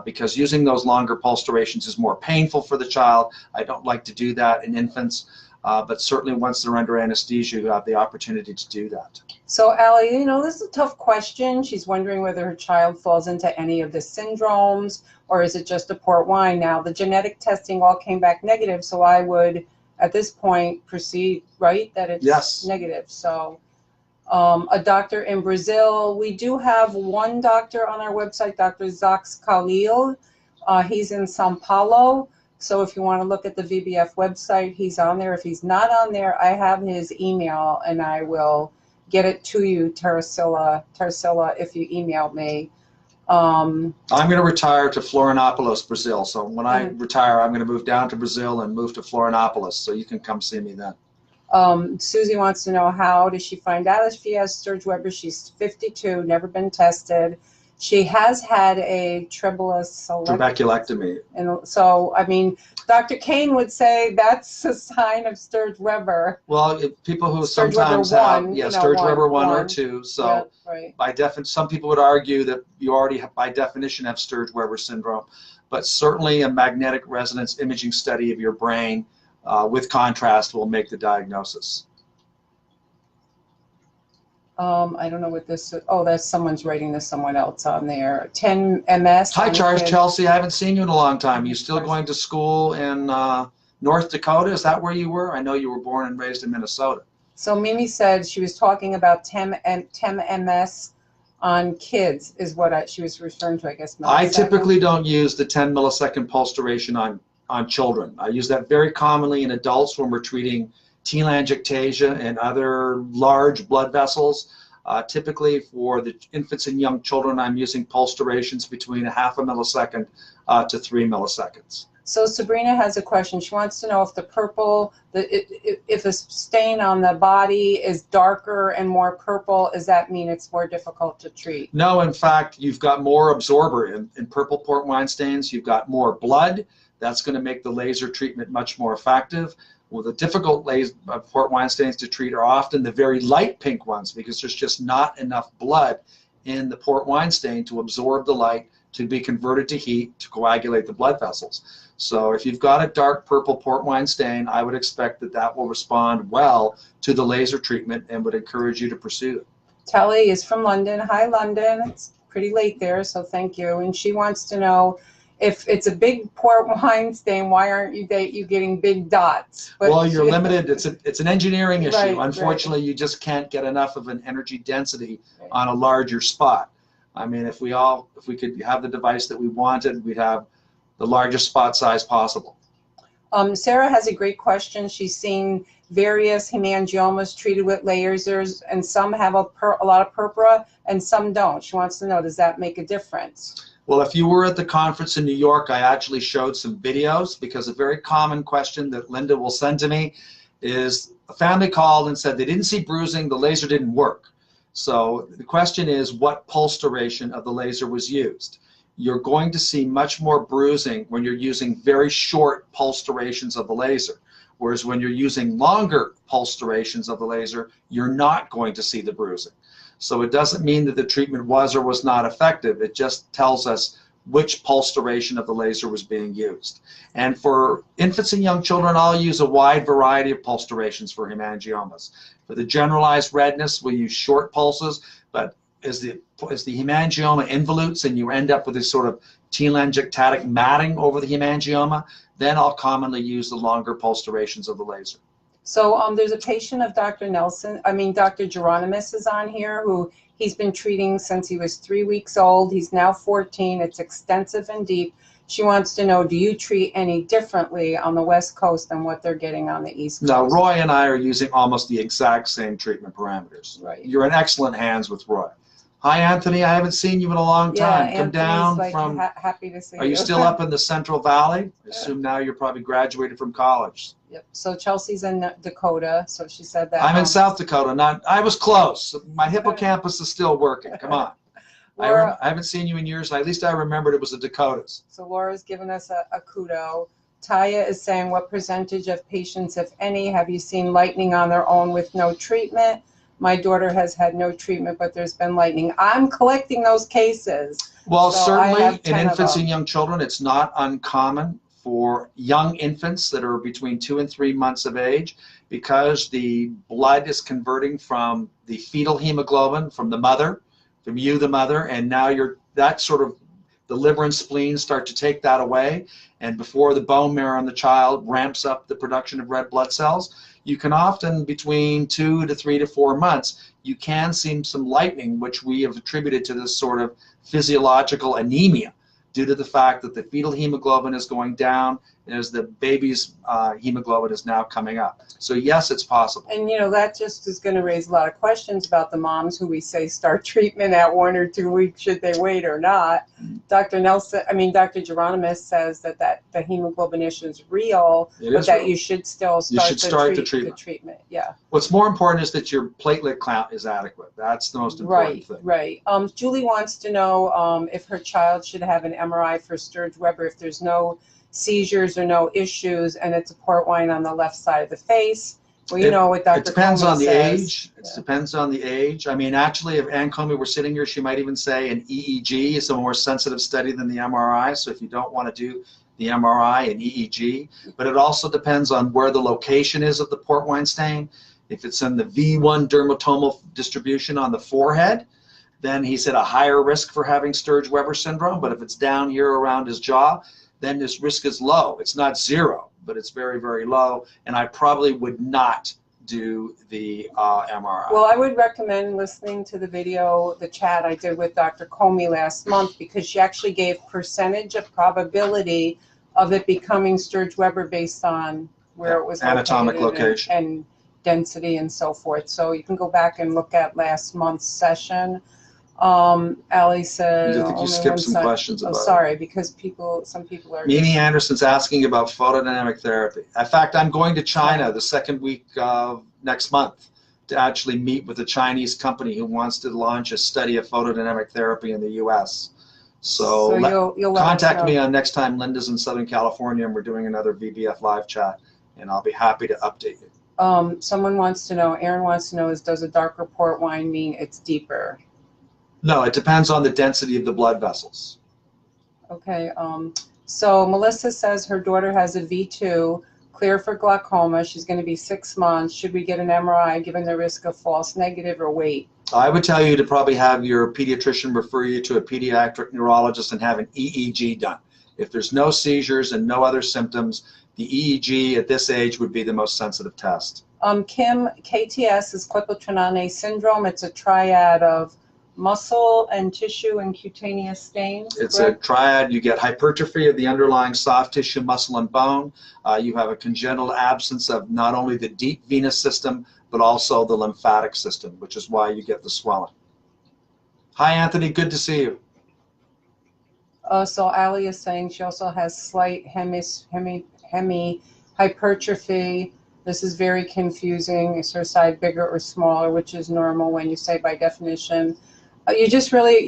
Speaker 2: because using those longer pulse durations is more painful for the child. I don't like to do that in infants, but certainly once they're under anesthesia, you have the opportunity to do that.
Speaker 1: So Allie, you know, this is a tough question. She's wondering whether her child falls into any of the syndromes, or is it just a port wine? Now, the genetic testing all came back negative, so I would, at this point, proceed, right, that it's
Speaker 2: Yes.
Speaker 1: negative. So a doctor in Brazil. We do have one doctor on our website, Dr. Zax Khalil. He's in Sao Paulo. So if you want to look at the VBF website, he's on there. If he's not on there, I have his email, and I will get it to you, Tarcilla, if you email me.
Speaker 2: I'm going to retire to Florianopolis, Brazil. So when I retire, I'm going to move down to Brazil and move to Florianopolis. So you can come see me then.
Speaker 1: Susie wants to know, how does she find out if she has Sturge Weber? She's 52, never been tested. She has had a
Speaker 2: trabeculectomy.
Speaker 1: And so, I mean, Dr. Kane would say that's a sign of Sturge Weber.
Speaker 2: Well, people who
Speaker 1: Sturge
Speaker 2: sometimes
Speaker 1: Weber
Speaker 2: have,
Speaker 1: 1,
Speaker 2: yeah,
Speaker 1: you know,
Speaker 2: Sturge Weber 1 or 2. So
Speaker 1: yeah, right.
Speaker 2: by definition, some people would argue that you already have, by definition, have Sturge Weber syndrome. But certainly a magnetic resonance imaging study of your brain with contrast will make the diagnosis.
Speaker 1: I don't know what this is. Oh, that's someone's writing this, someone else on there. 10 MS.
Speaker 2: Hi, Chelsea. I haven't seen you in a long time. You still going to school in North Dakota? Is that where you were? I know you were born and raised in Minnesota.
Speaker 1: So Mimi said she was talking about 10 MS on kids is what she was referring to, I guess.
Speaker 2: I typically don't use the 10 millisecond pulse duration on children. I use that very commonly in adults when we're treating telangiectasia and other large blood vessels. Typically for the infants and young children, I'm using pulse durations between 0.5 millisecond to 3 milliseconds.
Speaker 1: So Sabrina has a question. She wants to know if the purple, if a stain on the body is darker and more purple, does that mean it's more difficult to treat?
Speaker 2: No, in fact, you've got more absorber in purple port wine stains. You've got more blood. That's going to make the laser treatment much more effective. Well, the difficult port wine stains to treat are often the very light pink ones, because there's just not enough blood in the port wine stain to absorb the light, to be converted to heat, to coagulate the blood vessels. So if you've got a dark purple port wine stain, I would expect that that will respond well to the laser treatment and would encourage you to pursue it.
Speaker 1: Telly is from London. Hi, London. It's pretty late there, so thank you. And she wants to know, if it's a big port wine stain, why aren't you getting big dots? But
Speaker 2: well, you're limited. It's an engineering issue.
Speaker 1: Right,
Speaker 2: unfortunately, you just can't get enough of an energy density on a larger spot. I mean, if we could have the device that we wanted, we'd have the largest spot size possible.
Speaker 1: Sarah has a great question. She's seen various hemangiomas treated with lasers, and some have a lot of purpura and some don't. She wants to know, does that make a difference?
Speaker 2: Well, if you were at the conference in New York, I actually showed some videos, because a very common question that Linda will send to me is a family called and said they didn't see bruising, the laser didn't work. So the question is, what pulse duration of the laser was used? You're going to see much more bruising when you're using very short pulse durations of the laser. Whereas when you're using longer pulse durations of the laser, you're not going to see the bruising. So it doesn't mean that the treatment was or was not effective. It just tells us which pulse duration of the laser was being used. And for infants and young children, I'll use a wide variety of pulse durations for hemangiomas. For the generalized redness, we'll use short pulses, but as the hemangioma involutes and you end up with this sort of telangiectatic matting over the hemangioma, then I'll commonly use the longer pulse durations of the laser.
Speaker 1: So there's a patient of Dr. Geronimus is on here, who he's been treating since he was 3 weeks old. He's now 14. It's extensive and deep. She wants to know, do you treat any differently on the West Coast than what they're getting on the East Coast?
Speaker 2: No, Roy and I are using almost the exact same treatment parameters.
Speaker 1: Right.
Speaker 2: You're in excellent hands with Roy. Hi, Anthony. I haven't seen you in a long time.
Speaker 1: Yeah,
Speaker 2: Come down
Speaker 1: like
Speaker 2: from.
Speaker 1: Happy to see you.
Speaker 2: Are you still up in the Central Valley? I
Speaker 1: Yeah.
Speaker 2: assume now you're probably graduated from college.
Speaker 1: Yep. So Chelsea's in Dakota, so she said that.
Speaker 2: I'm in South Dakota. I was close. My hippocampus is still working. Come on.
Speaker 1: Laura,
Speaker 2: I haven't seen you in years, and at least I remembered it was the Dakotas.
Speaker 1: so Laura's given us a kudo. Taya is saying, what percentage of patients, if any, have you seen lightning on their own with no treatment? My daughter has had no treatment, but there's been lightning. I'm collecting those cases.
Speaker 2: Well,
Speaker 1: So
Speaker 2: certainly
Speaker 1: I have
Speaker 2: in
Speaker 1: 10 of
Speaker 2: infants
Speaker 1: them.
Speaker 2: and young children, it's not uncommon for young infants that are between 2 and 3 months of age, because the blood is converting from the fetal hemoglobin from the mother, from you, the mother, and now that sort of the liver and spleen start to take that away, and before the bone marrow in the child ramps up the production of red blood cells, you can often, between 2 to 3 to 4 months, you can see some lightning, which we have attributed to this sort of physiological anemia due to the fact that the fetal hemoglobin is going down as the baby's hemoglobin is now coming up. So yes, it's possible.
Speaker 1: And that just is going to raise a lot of questions about the moms who we say start treatment at 1 or 2 weeks, should they wait or not. Dr. Geronimus says that the hemoglobin issue is real, but that you should still start the treatment. Yeah.
Speaker 2: What's more important is that your platelet count is adequate. That's the most important thing.
Speaker 1: Right. Julie wants to know if her child should have an MRI for Sturge-Weber if there's no seizures or no issues, and it's a port wine on the left side of the face. Well, what Dr.
Speaker 2: It depends on the
Speaker 1: says.
Speaker 2: age. It depends on the age. I mean, actually, if Ann Comey were sitting here, she might even say an EEG is a more sensitive study than the MRI. So if you don't want to do the MRI and EEG, but it also depends on where the location is of the port wine stain. If it's in the V1 dermatomal distribution on the forehead, then he's at a higher risk for having Sturge-Weber syndrome. But if it's down here around his jaw, then this risk is low. It's not zero, but it's very, very low. And I probably would not do the MRI.
Speaker 1: Well, I would recommend listening to the video, the chat I did with Dr. Comey last month, because she actually gave percentage of probability of it becoming Sturge-Weber based on where it was
Speaker 2: anatomic location
Speaker 1: and density and so forth. So you can go back and look at last month's session. Ali said,
Speaker 2: I think you skipped some questions about
Speaker 1: sorry, because some people are.
Speaker 2: Mimi Anderson's asking about photodynamic therapy. In fact, I'm going to China the second week of next month to actually meet with a Chinese company who wants to launch a study of photodynamic therapy in the U.S. So
Speaker 1: you'll
Speaker 2: contact me on next time Linda's in Southern California and we're doing another VBF live chat, and I'll be happy to update you.
Speaker 1: Someone wants to know, Aaron wants to know, does a darker port wine mean it's deeper?
Speaker 2: No, it depends on the density of the blood vessels.
Speaker 1: Okay, so Melissa says her daughter has a V2, clear for glaucoma. She's going to be 6 months. Should we get an MRI given the risk of false negative or wait?
Speaker 2: I would tell you to probably have your pediatrician refer you to a pediatric neurologist and have an EEG done. If there's no seizures and no other symptoms, the EEG at this age would be the most sensitive test.
Speaker 1: Kim, KTS is Klippel-Trenaunay syndrome. It's a triad of muscle and tissue and cutaneous stains.
Speaker 2: It's a triad. You get hypertrophy of the underlying soft tissue, muscle, and bone. You have a congenital absence of not only the deep venous system, but also the lymphatic system, which is why you get the swelling. Hi, Anthony. Good to see you.
Speaker 1: So Ali is saying she also has slight hypertrophy. This is very confusing. Is her side bigger or smaller, which is normal when you say by definition. You're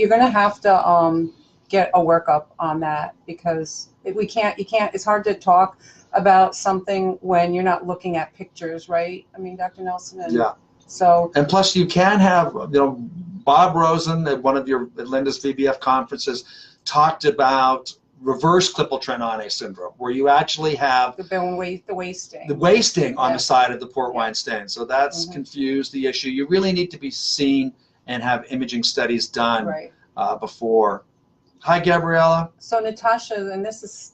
Speaker 1: going to have to get a workup on that, because it's hard to talk about something when you're not looking at pictures, right? I mean, Dr. Nelson.
Speaker 2: Yeah.
Speaker 1: So.
Speaker 2: And plus you can have, Bob Rosen at one of your Linda's VBF conferences talked about reverse Klippel-Trenaunay syndrome, where you actually have
Speaker 1: the wasting.
Speaker 2: The wasting on
Speaker 1: Yeah.
Speaker 2: the side of the port wine stain. So that's confused the issue. You really need to be seen and have imaging studies done before. Hi, Gabriella.
Speaker 1: So Natasha, and this is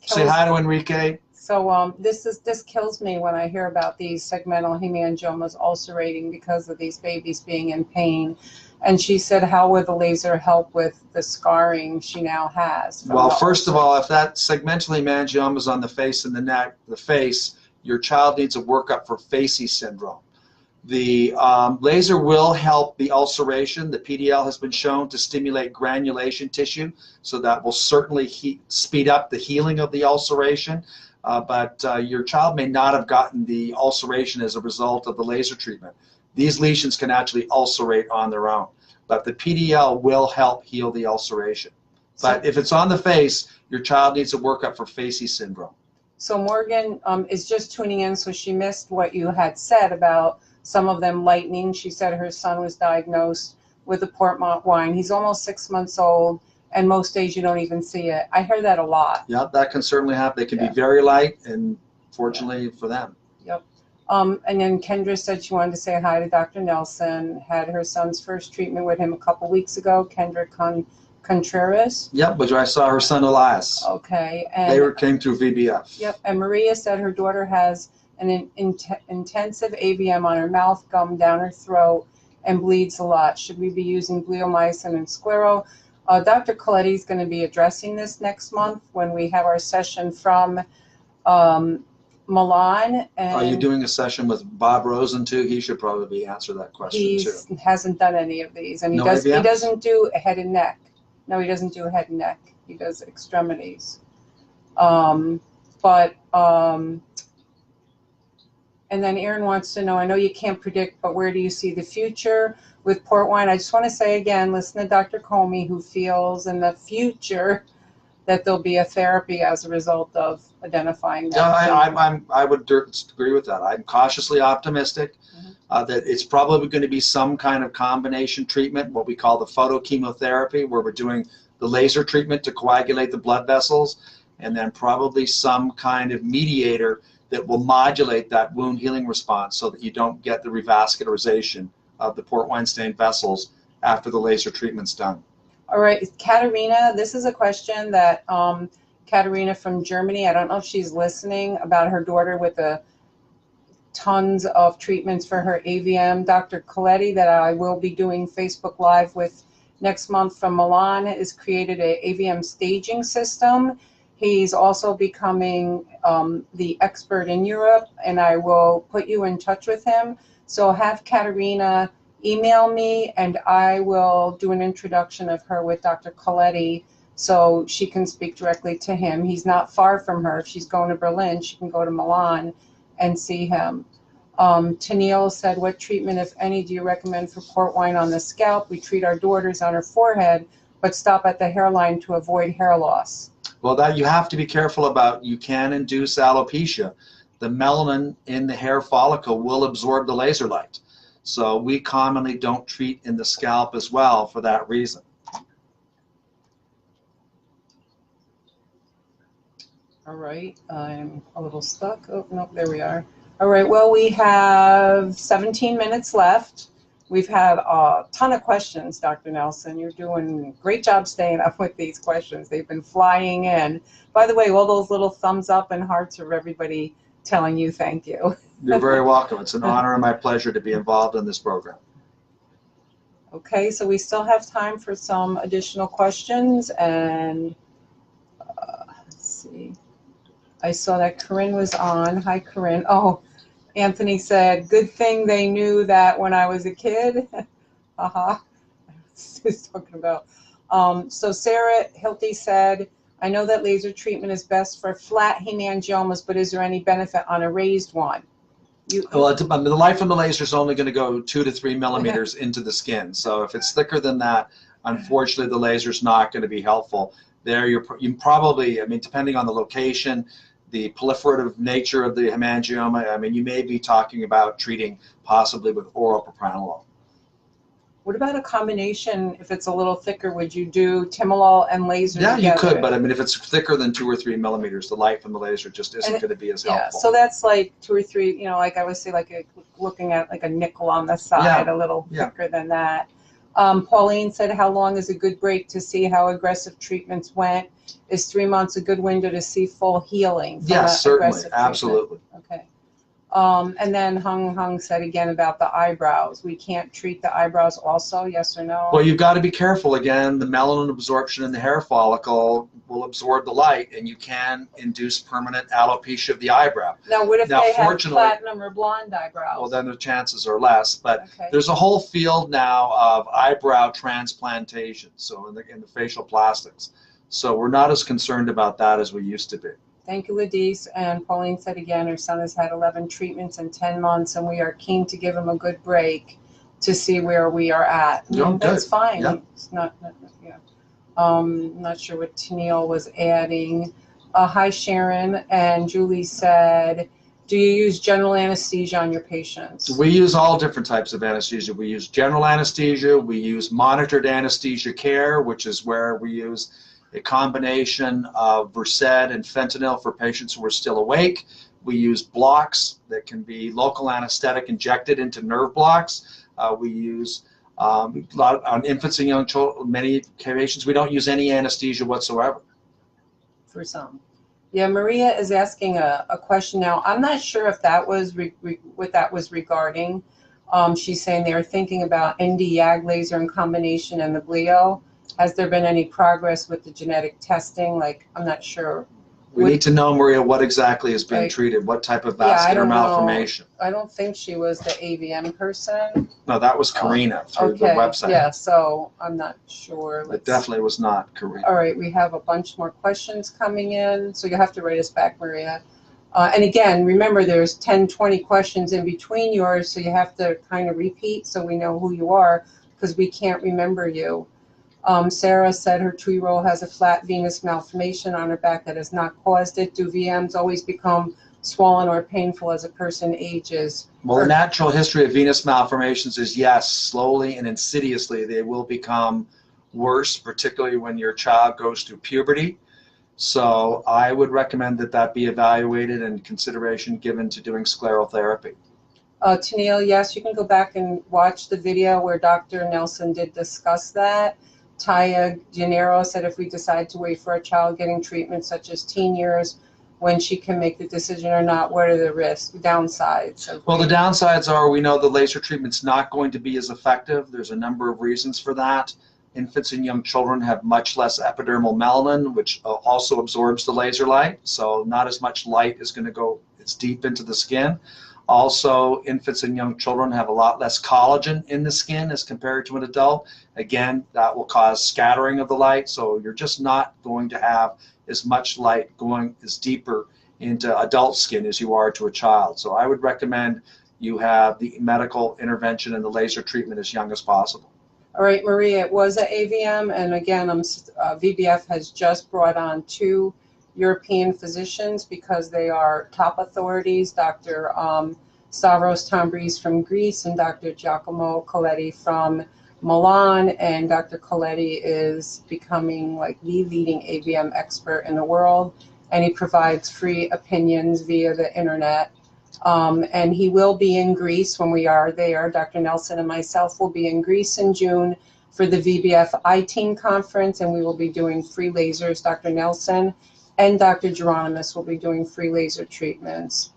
Speaker 2: Say hi to Enrique.
Speaker 1: So this kills me when I hear about these segmental hemangiomas ulcerating because of these babies being in pain. And she said, how would the laser help with the scarring she now has?
Speaker 2: Well, first of all, if that segmental hemangioma is on the face and the neck, the face, your child needs a workup for Facey syndrome. The laser will help the ulceration. The PDL has been shown to stimulate granulation tissue, so that will certainly speed up the healing of the ulceration. But your child may not have gotten the ulceration as a result of the laser treatment. These lesions can actually ulcerate on their own, but the PDL will help heal the ulceration. But if it's on the face, your child needs a workup for Facey syndrome.
Speaker 1: So Morgan is just tuning in, so she missed what you had said about some of them lightening. She said her son was diagnosed with a port wine. He's almost 6 months old, and most days you don't even see it. I hear that a lot.
Speaker 2: Yeah, that can certainly happen. They can be very light, and fortunately for them.
Speaker 1: Yep. And then Kendra said she wanted to say hi to Dr. Nelson, had her son's first treatment with him a couple weeks ago, Kendra Contreras.
Speaker 2: Yep, but I saw her son Elias.
Speaker 1: Okay. And
Speaker 2: they came through VBF.
Speaker 1: Yep, and Maria said her daughter has an intensive AVM on her mouth, gum down her throat, and bleeds a lot. Should we be using bleomycin and sclero? Dr. Coletti is going to be addressing this next month when we have our session from Milan. And
Speaker 2: are you doing a session with Bob Rosen too? He should probably answer that question too.
Speaker 1: He hasn't done any of these, and he
Speaker 2: AVMs?
Speaker 1: doesn't do head and neck. No, he doesn't do head and neck. He does extremities. And then Aaron wants to know, I know you can't predict, but where do you see the future with port wine? I just want to say again, listen to Dr. Comey, who feels in the future that there'll be a therapy as a result of identifying that.
Speaker 2: Yeah, I would agree with that. I'm cautiously optimistic that it's probably going to be some kind of combination treatment, what we call the photochemotherapy, where we're doing the laser treatment to coagulate the blood vessels, and then probably some kind of mediator that will modulate that wound healing response so that you don't get the revascularization of the port wine stained vessels after the laser treatment's done.
Speaker 1: All right, Katerina, this is a question that Katerina from Germany, I don't know if she's listening, about her daughter with tons of treatments for her AVM. Dr. Coletti, that I will be doing Facebook Live with next month from Milan, has created a AVM staging system. He's also becoming the expert in Europe, and I will put you in touch with him. So have Katerina email me, and I will do an introduction of her with Dr. Coletti so she can speak directly to him. He's not far from her. If she's going to Berlin, she can go to Milan and see him. Tennille said, what treatment, if any, do you recommend for port wine on the scalp? We treat our daughters on her forehead, but stop at the hairline to avoid hair loss.
Speaker 2: Well, that you have to be careful about. You can induce alopecia. The melanin in the hair follicle will absorb the laser light. So we commonly don't treat in the scalp as well for that reason.
Speaker 1: All right, I'm a little stuck. Oh, no, there we are. All right, well, we have 17 minutes left. We've had a ton of questions, Dr. Nelson. You're doing a great job staying up with these questions. They've been flying in. By the way, all those little thumbs up and hearts of everybody telling you thank you.
Speaker 2: You're very welcome. It's an honor and my pleasure to be involved in this program.
Speaker 1: Okay, so we still have time for some additional questions, and let's see. I saw that Corinne was on. Hi, Corinne. Oh, Anthony said, good thing they knew that when I was a kid. He's talking about. So Sarah Hilty said, I know that laser treatment is best for flat hemangiomas, but is there any benefit on a raised one?
Speaker 2: Well, the light from the laser is only going to go 2 to 3 millimeters into the skin. So if it's thicker than that, unfortunately, the laser is not going to be helpful. There, you probably, I mean, depending on the location, the proliferative nature of the hemangioma, I mean, you may be talking about treating possibly with oral propranolol.
Speaker 1: What about a combination? If it's a little thicker, would you do timolol and laser
Speaker 2: Yeah,
Speaker 1: together?
Speaker 2: you could, but I mean, if it's thicker than 2 or 3 millimeters, the light from the laser just isn't going to be as helpful.
Speaker 1: Yeah, so that's like 2 or 3, you know, like I would say, like looking at like a nickel on the side, a little thicker than that. Pauline said, how long is a good break to see how aggressive treatments went? Is 3 months a good window to see full healing from
Speaker 2: Yes, certainly, absolutely.
Speaker 1: Okay. And then Hung said again about the eyebrows. We can't treat the eyebrows also, yes or no?
Speaker 2: Well, you've got to be careful. Again, the melanin absorption in the hair follicle will absorb the light, and you can induce permanent alopecia of the eyebrow.
Speaker 1: Now, what if they have platinum or blonde eyebrows?
Speaker 2: Well, then the chances are less. But there's a whole field now of eyebrow transplantation, so in the facial plastics. So we're not as concerned about that as we used to be.
Speaker 1: Thank you, Ladise. And Pauline said again, her son has had 11 treatments in 10 months, and we are keen to give him a good break to see where we are at.
Speaker 2: No,
Speaker 1: that's fine.
Speaker 2: Yep.
Speaker 1: It's not not sure what Tennille was adding. Hi, Sharon. And Julie said, do you use general anesthesia on your patients?
Speaker 2: We use all different types of anesthesia. We use general anesthesia. We use monitored anesthesia care, which is where we use a combination of Versed and fentanyl for patients who are still awake. We use blocks that can be local anesthetic injected into nerve blocks. We use a lot on infants and young children. Many patients, we don't use any anesthesia whatsoever.
Speaker 1: For some. Yeah, Maria is asking a question now. I'm not sure if that was what that was regarding. She's saying they're thinking about ND YAG laser in combination and the glio. Has there been any progress with the genetic testing? Like, I'm not sure.
Speaker 2: We need to know, Maria, what exactly is being treated, what type of vascular malformation.
Speaker 1: I don't think she was the AVM person.
Speaker 2: No, that was Karina through the website.
Speaker 1: Yeah, so I'm not sure.
Speaker 2: It definitely was not Karina.
Speaker 1: All right, we have a bunch more questions coming in, so you'll have to write us back, Maria. And again, remember there's 10, 20 questions in between yours, so you have to kind of repeat so we know who you are, because we can't remember you. Sarah said her 2-year-old has a flat venous malformation on her back that has not caused it. Do VMs always become swollen or painful as a person ages?
Speaker 2: Well, the natural history of venous malformations is yes, slowly and insidiously they will become worse, particularly when your child goes through puberty. So I would recommend that that be evaluated and consideration given to doing sclerotherapy.
Speaker 1: Tennille, yes, you can go back and watch the video where Dr. Nelson did discuss that. Taya Gennaro said if we decide to wait for a child getting treatment such as teen years, when she can make the decision or not, what are the risks, downsides?
Speaker 2: Well, the downsides are we know the laser treatment's not going to be as effective. There's a number of reasons for that. Infants and young children have much less epidermal melanin, which also absorbs the laser light, so not as much light is going to go as deep into the skin. Also, infants and young children have a lot less collagen in the skin as compared to an adult. Again, that will cause scattering of the light, so you're just not going to have as much light going as deeper into adult skin as you are to a child. So I would recommend you have the medical intervention and the laser treatment as young as possible.
Speaker 1: All right, Maria, it was an AVM, and again, VBF has just brought on 2 European physicians because they are top authorities, Dr. Stavros Tambris from Greece and Dr. Giacomo Coletti from Milan, and Dr. Coletti is becoming like the leading AVM expert in the world, and he provides free opinions via the internet. And he will be in Greece when we are there. Dr. Nelson and myself will be in Greece in June for the VBF iTeam conference, and we will be doing free lasers. Dr. Nelson and Dr. Geronimus will be doing free laser treatments.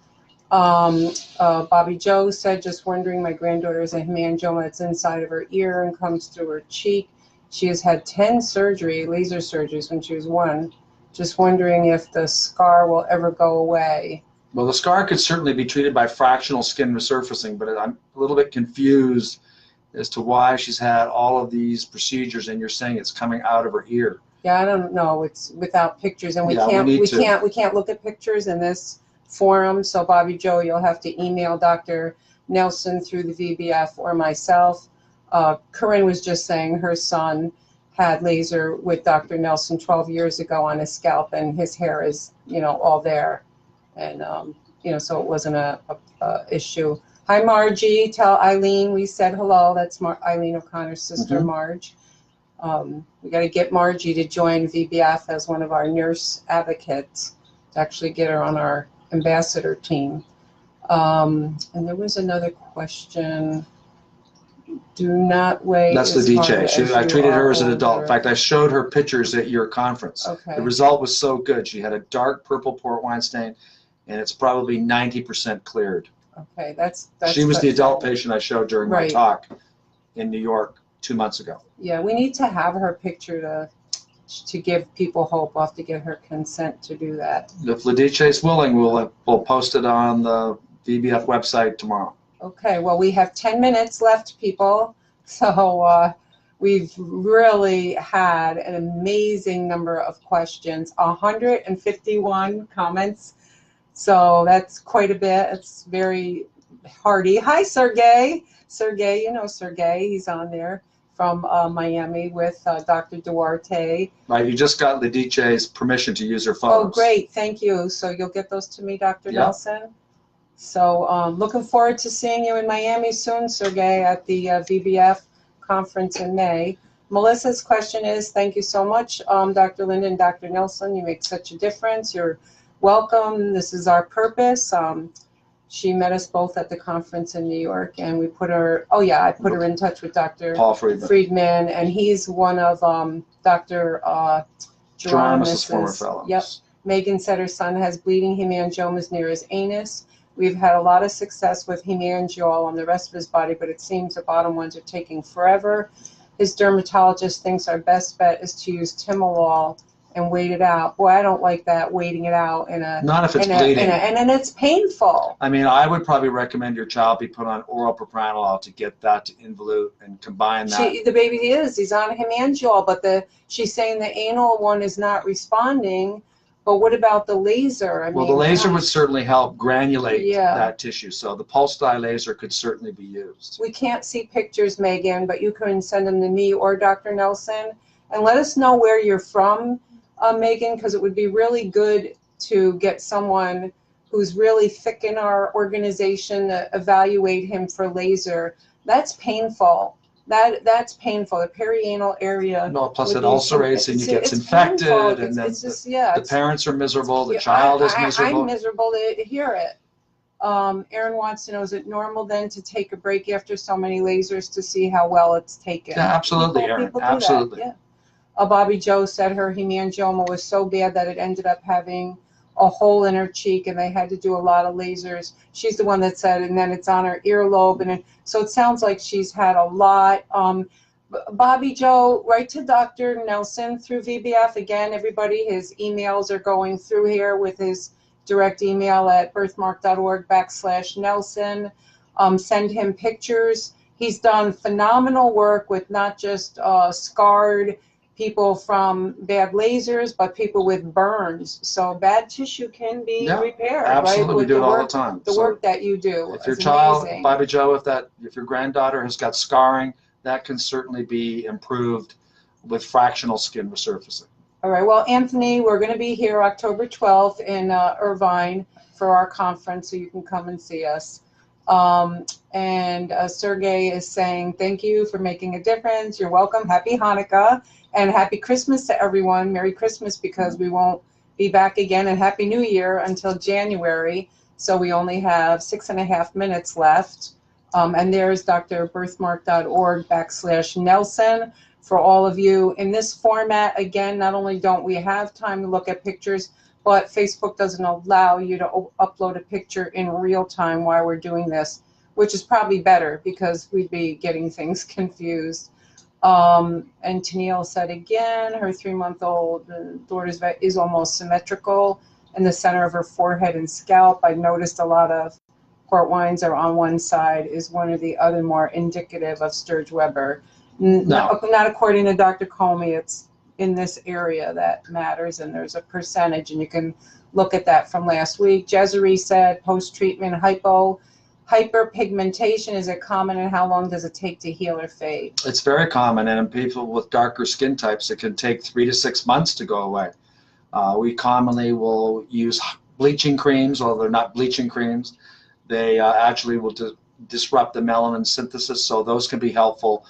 Speaker 1: Bobby Joe said, just wondering, my granddaughter has a hemangioma that's inside of her ear and comes through her cheek. She has had 10 laser surgeries when she was 1. Just wondering if the scar will ever go away.
Speaker 2: Well, the scar could certainly be treated by fractional skin resurfacing, but I'm a little bit confused as to why she's had all of these procedures and you're saying it's coming out of her ear.
Speaker 1: Yeah, I don't know. It's without pictures, and we can't look at pictures in this forum. So Bobby Joe, you'll have to email Dr. Nelson through the VBF or myself. Corinne was just saying her son had laser with Dr. Nelson 12 years ago on his scalp, and his hair is, all there, and so it wasn't a issue. Hi, Margie. Tell Eileen we said hello. That's Eileen O'Connor's sister, Marge. We got to get Margie to join VBF as one of our nurse advocates to actually get her on our ambassador team. And there was another question. Do not wait.
Speaker 2: That's the DJ. I treated her as an adult. In fact, I showed her pictures at your conference.
Speaker 1: Okay.
Speaker 2: The result was so good. She had a dark purple port wine stain, and it's probably 90% cleared.
Speaker 1: Okay, that's
Speaker 2: she was the adult patient I showed during my talk in New York 2 months ago.
Speaker 1: Yeah, we need to have her picture to give people hope. We'll have to get her consent to do that.
Speaker 2: If Ladice is willing, we'll post it on the VBF website tomorrow.
Speaker 1: Okay, well, we have 10 minutes left, people. So we've really had an amazing number of questions, 151 comments. So that's quite a bit. It's very hearty. Hi, Sergey. Sergey, you know Sergey. He's on there from Miami with Dr. Duarte.
Speaker 2: Right, you just got Ladice's permission to use her photos.
Speaker 1: Oh, great. Thank you. So you'll get those to me, Dr. Nelson? So looking forward to seeing you in Miami soon, Sergey, at the VBF conference in May. Melissa's question is, thank you so much, Dr. Linda and Dr. Nelson. You make such a difference. You're welcome. This is our purpose. She met us both at the conference in New York, and we put her, I put her in touch with Dr.
Speaker 2: Paul
Speaker 1: Friedman, and he's one of Dr.
Speaker 2: Geronimo's former fellows.
Speaker 1: Yep. Megan said her son has bleeding hemangiomas near his anus. We've had a lot of success with hemangiol on the rest of his body, but it seems the bottom ones are taking forever. His dermatologist thinks our best bet is to use timolol and wait it out. Boy, I don't like that, waiting it out
Speaker 2: not if it's bleeding.
Speaker 1: And it's painful.
Speaker 2: I mean, I would probably recommend your child be put on oral propranolol to get that to involute and combine that.
Speaker 1: The baby he's on hemangiol, but she's saying the anal one is not responding. But what about the laser?
Speaker 2: Well, the laser would certainly help granulate that tissue. So the pulse dye laser could certainly be used.
Speaker 1: We can't see pictures, Megan, but you can send them to me or Dr. Nelson. And let us know where you're from, Megan, because it would be really good to get someone who's really thick in our organization to evaluate him for laser. That's painful. That's painful. The perianal area.
Speaker 2: No, plus it ulcerates and you get infected, and then the parents are miserable. The child is miserable.
Speaker 1: I'm miserable to hear it. Aaron wants to know: is it normal then to take a break after so many lasers to see how well it's taken?
Speaker 2: Yeah, absolutely, Aaron. Absolutely.
Speaker 1: Yeah. Bobby Joe said her hemangioma was so bad that it ended up having a hole in her cheek, and they had to do a lot of lasers. She's the one that said, and then it's on her earlobe, and so it sounds like she's had a lot. Bobby Joe, write to Dr. Nelson through VBF. Again, everybody, his emails are going through here with his direct email at birthmark.org/Nelson. Send him pictures. He's done phenomenal work with not just scarred people from bad lasers, but people with burns. So bad tissue can be repaired.
Speaker 2: Absolutely,
Speaker 1: right?
Speaker 2: We do it all the time.
Speaker 1: The work that you do.
Speaker 2: If your child, Bobby Joe, if your granddaughter has got scarring, that can certainly be improved with fractional skin resurfacing.
Speaker 1: All right. Well, Anthony, we're going to be here October 12th in Irvine for our conference, so you can come and see us. And Sergey is saying, thank you for making a difference. You're welcome. Happy Hanukkah. And happy Christmas to everyone. Merry Christmas, because we won't be back again, and Happy New Year until January. So we only have 6.5 minutes left. And there's drbirthmark.org/Nelson for all of you. In this format, again, not only don't we have time to look at pictures, but Facebook doesn't allow you to upload a picture in real time while we're doing this, which is probably better because we'd be getting things confused. And Tennille said again, her 3-month-old daughter is almost symmetrical in the center of her forehead and scalp. I've noticed a lot of port wines are on one side. Is one or the other more indicative of Sturge-Weber? No. Not according to Dr. Comey. It's in this area that matters, and there's a percentage, and you can look at that from last week. Jezeri said post-treatment hyperpigmentation, is it common, and how long does it take to heal or fade?
Speaker 2: It's very common, and in people with darker skin types, it can take 3 to 6 months to go away. We commonly will use bleaching creams, although they're not bleaching creams. They actually will disrupt the melanin synthesis, so those can be helpful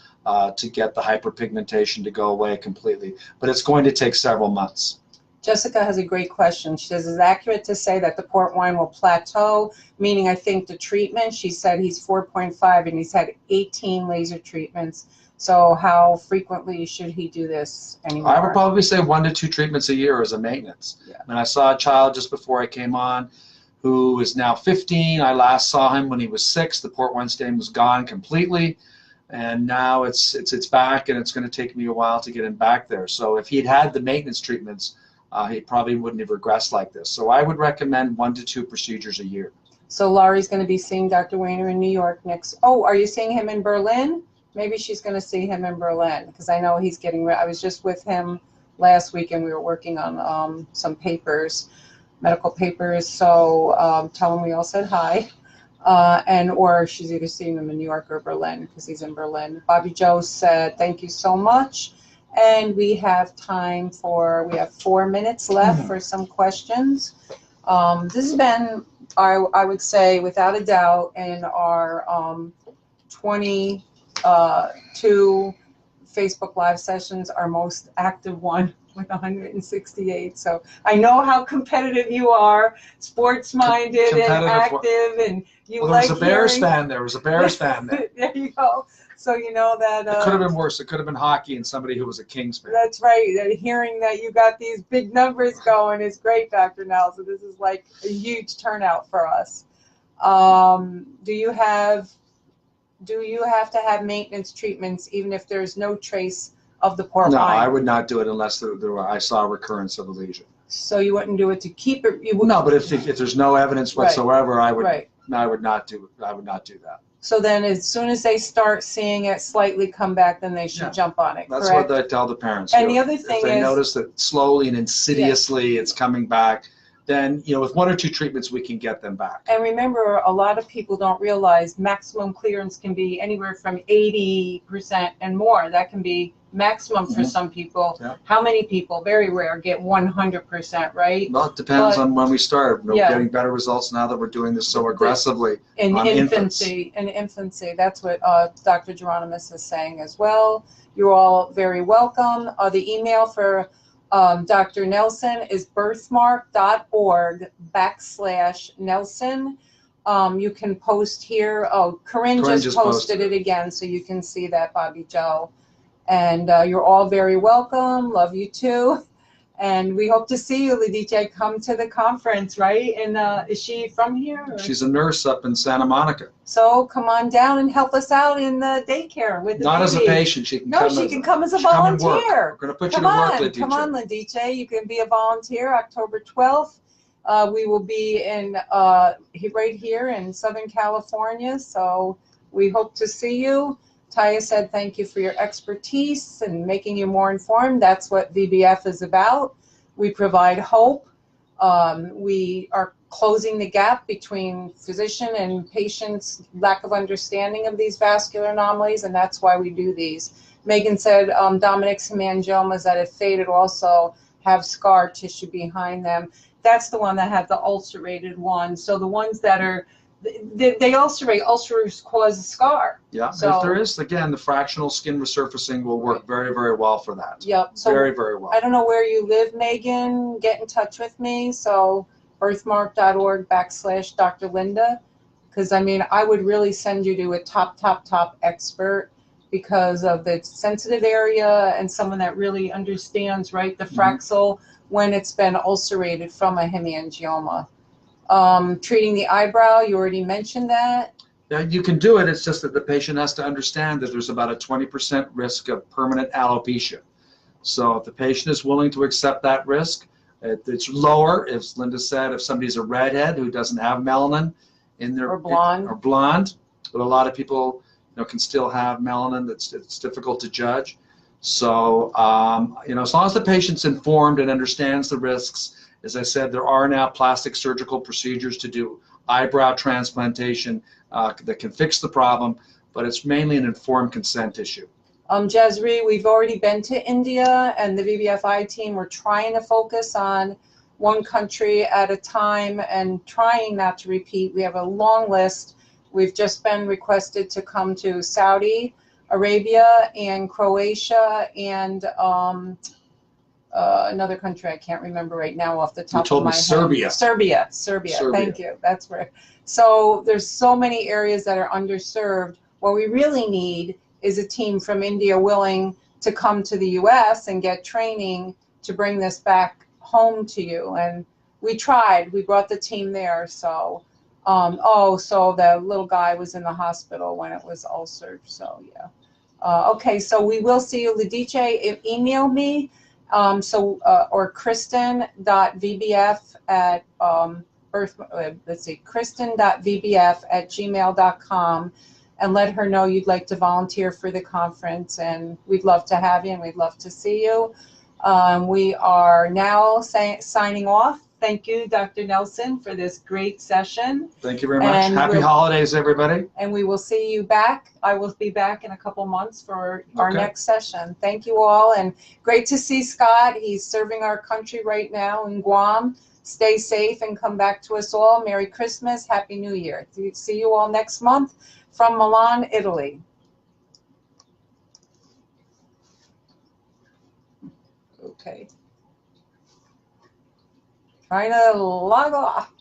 Speaker 2: to get the hyperpigmentation to go away completely. But it's going to take several months.
Speaker 1: Jessica has a great question. She says, is it accurate to say that the port wine will plateau? Meaning, I think the treatment, she said he's 4.5 and he's had 18 laser treatments. So how frequently should he do this anymore?
Speaker 2: I would probably say 1 to 2 treatments a year as a maintenance.
Speaker 1: Yeah.
Speaker 2: And I saw a child just before I came on who is now 15. I last saw him when he was 6. The port wine stain was gone completely. And now it's back, and it's going to take me a while to get him back there. So if he'd had the maintenance treatments, he probably wouldn't have regressed like this. So I would recommend 1 to 2 procedures a year.
Speaker 1: So Laurie's going to be seeing Dr. Weiner in New York next. Oh, are you seeing him in Berlin? Maybe she's going to see him in Berlin, because I know he's getting. I was just with him last week, and we were working on some papers, medical papers. So tell him we all said hi. Or she's either seeing him in New York or Berlin, because he's in Berlin. Bobby Joe said, thank you so much. And we have time for, we have 4 minutes left for some questions. This has been, I would say, without a doubt, in our 22 Facebook Live sessions, our most active one with 168. So I know how competitive you are, sports-minded and active, and you like
Speaker 2: there was a Bears fan there. There was a Bears fan there.
Speaker 1: There you go. So you know that
Speaker 2: it could have been worse. It could have been hockey and somebody who was a Kings fan.
Speaker 1: That's right. Hearing that you got these big numbers going is great, Dr. Nelson. This is like a huge turnout for us. Do you have to have maintenance treatments even if there's no trace of the port wine?
Speaker 2: No, I would not do it unless I saw a recurrence of a lesion.
Speaker 1: So you wouldn't do it to keep it?
Speaker 2: No, but if there's no evidence whatsoever, I would.
Speaker 1: Right.
Speaker 2: No, I would not do that.
Speaker 1: So then as soon as they start seeing it slightly come back, then they should jump on it,
Speaker 2: That's
Speaker 1: correct?
Speaker 2: what I tell the parents.
Speaker 1: And the other thing
Speaker 2: if they
Speaker 1: is,
Speaker 2: notice that slowly and insidiously it's coming back, then with 1 or 2 treatments we can get them back.
Speaker 1: And remember, a lot of people don't realize maximum clearance can be anywhere from 80% and more. That can be maximum for some people.
Speaker 2: Yeah.
Speaker 1: How many people, very rare, get 100%, right?
Speaker 2: Well, it depends on when we start. We're
Speaker 1: Yeah.
Speaker 2: getting better results now that we're doing this so aggressively.
Speaker 1: In
Speaker 2: on
Speaker 1: infancy, that's what Dr. Geronimus is saying as well. You're all very welcome. The email for Dr. Nelson is birthmark.org/Nelson. You can post here. Oh, Corinne just posted it again, so you can see that, Bobby Joe. And you're all very welcome. Love you too. And we hope to see you, Lidice. Come to the conference, right? And is she from here? Or?
Speaker 2: She's a nurse up in Santa Monica.
Speaker 1: So come on down and help us out in the daycare with the
Speaker 2: Not
Speaker 1: baby.
Speaker 2: as a patient. She can come.
Speaker 1: She can come as a volunteer.
Speaker 2: We're going to put you to work, Lidice.
Speaker 1: Come on, Lidice. You can be a volunteer October 12th. We will be in right here in Southern California. So we hope to see you. Taya said thank you for your expertise and making you more informed. That's what VBF is about. We provide hope. We are closing the gap between physician and patient's lack of understanding of these vascular anomalies, and that's why we do these. Megan said Dominic's hemangiomas that have faded also have scar tissue behind them. That's the one that had the ulcerated one. So the ones that are they ulcerate. Ulcers cause a scar.
Speaker 2: Yeah,
Speaker 1: so,
Speaker 2: if there is, again, the fractional skin resurfacing will work very, very well for that.
Speaker 1: Yep. So
Speaker 2: very, very well.
Speaker 1: I don't know where you live, Megan. Get in touch with me. So birthmark.org/Dr. Linda. Because, I mean, I would really send you to a top expert because of the sensitive area and someone that really understands, right, the fraxel when it's been ulcerated from a hemangioma. Treating the eyebrow, you already mentioned that.
Speaker 2: Yeah, you can do it. It's just that the patient has to understand that there's about a 20% risk of permanent alopecia. So if the patient is willing to accept that risk, it's lower, as Linda said, if somebody's a redhead who doesn't have melanin in their
Speaker 1: or blonde,
Speaker 2: but a lot of people can still have melanin. It's difficult to judge. So as long as the patient's informed and understands the risks. As I said, there are now plastic surgical procedures to do eyebrow transplantation that can fix the problem, but it's mainly an informed consent issue.
Speaker 1: Jasri, we've already been to India, and the VBFI team, we're trying to focus on one country at a time and trying not to repeat. We have a long list. We've just been requested to come to Saudi Arabia and Croatia and another country I can't remember right now off the top of my head.
Speaker 2: Serbia.
Speaker 1: Serbia. Thank you. That's right. So there's so many areas that are underserved. What we really need is a team from India willing to come to the U.S. and get training to bring this back home to you. And we tried. We brought the team there. So, so the little guy was in the hospital when it was ulcered. So yeah. Okay. So we will see you, Lidice. Email me. Or Kristen.vbf at Kristen.vbf@gmail.com, and let her know you'd like to volunteer for the conference, and we'd love to have you and we'd love to see you. We are now signing off. Thank you, Dr. Nelson, for this great session.
Speaker 2: Thank you very much. Happy holidays, everybody.
Speaker 1: And we will see you back. I will be back in a couple months for our next session. Thank you all, and great to see Scott. He's serving our country right now in Guam. Stay safe and come back to us all. Merry Christmas. Happy New Year. See you all next month from Milan, Italy. Okay. Trying to log off.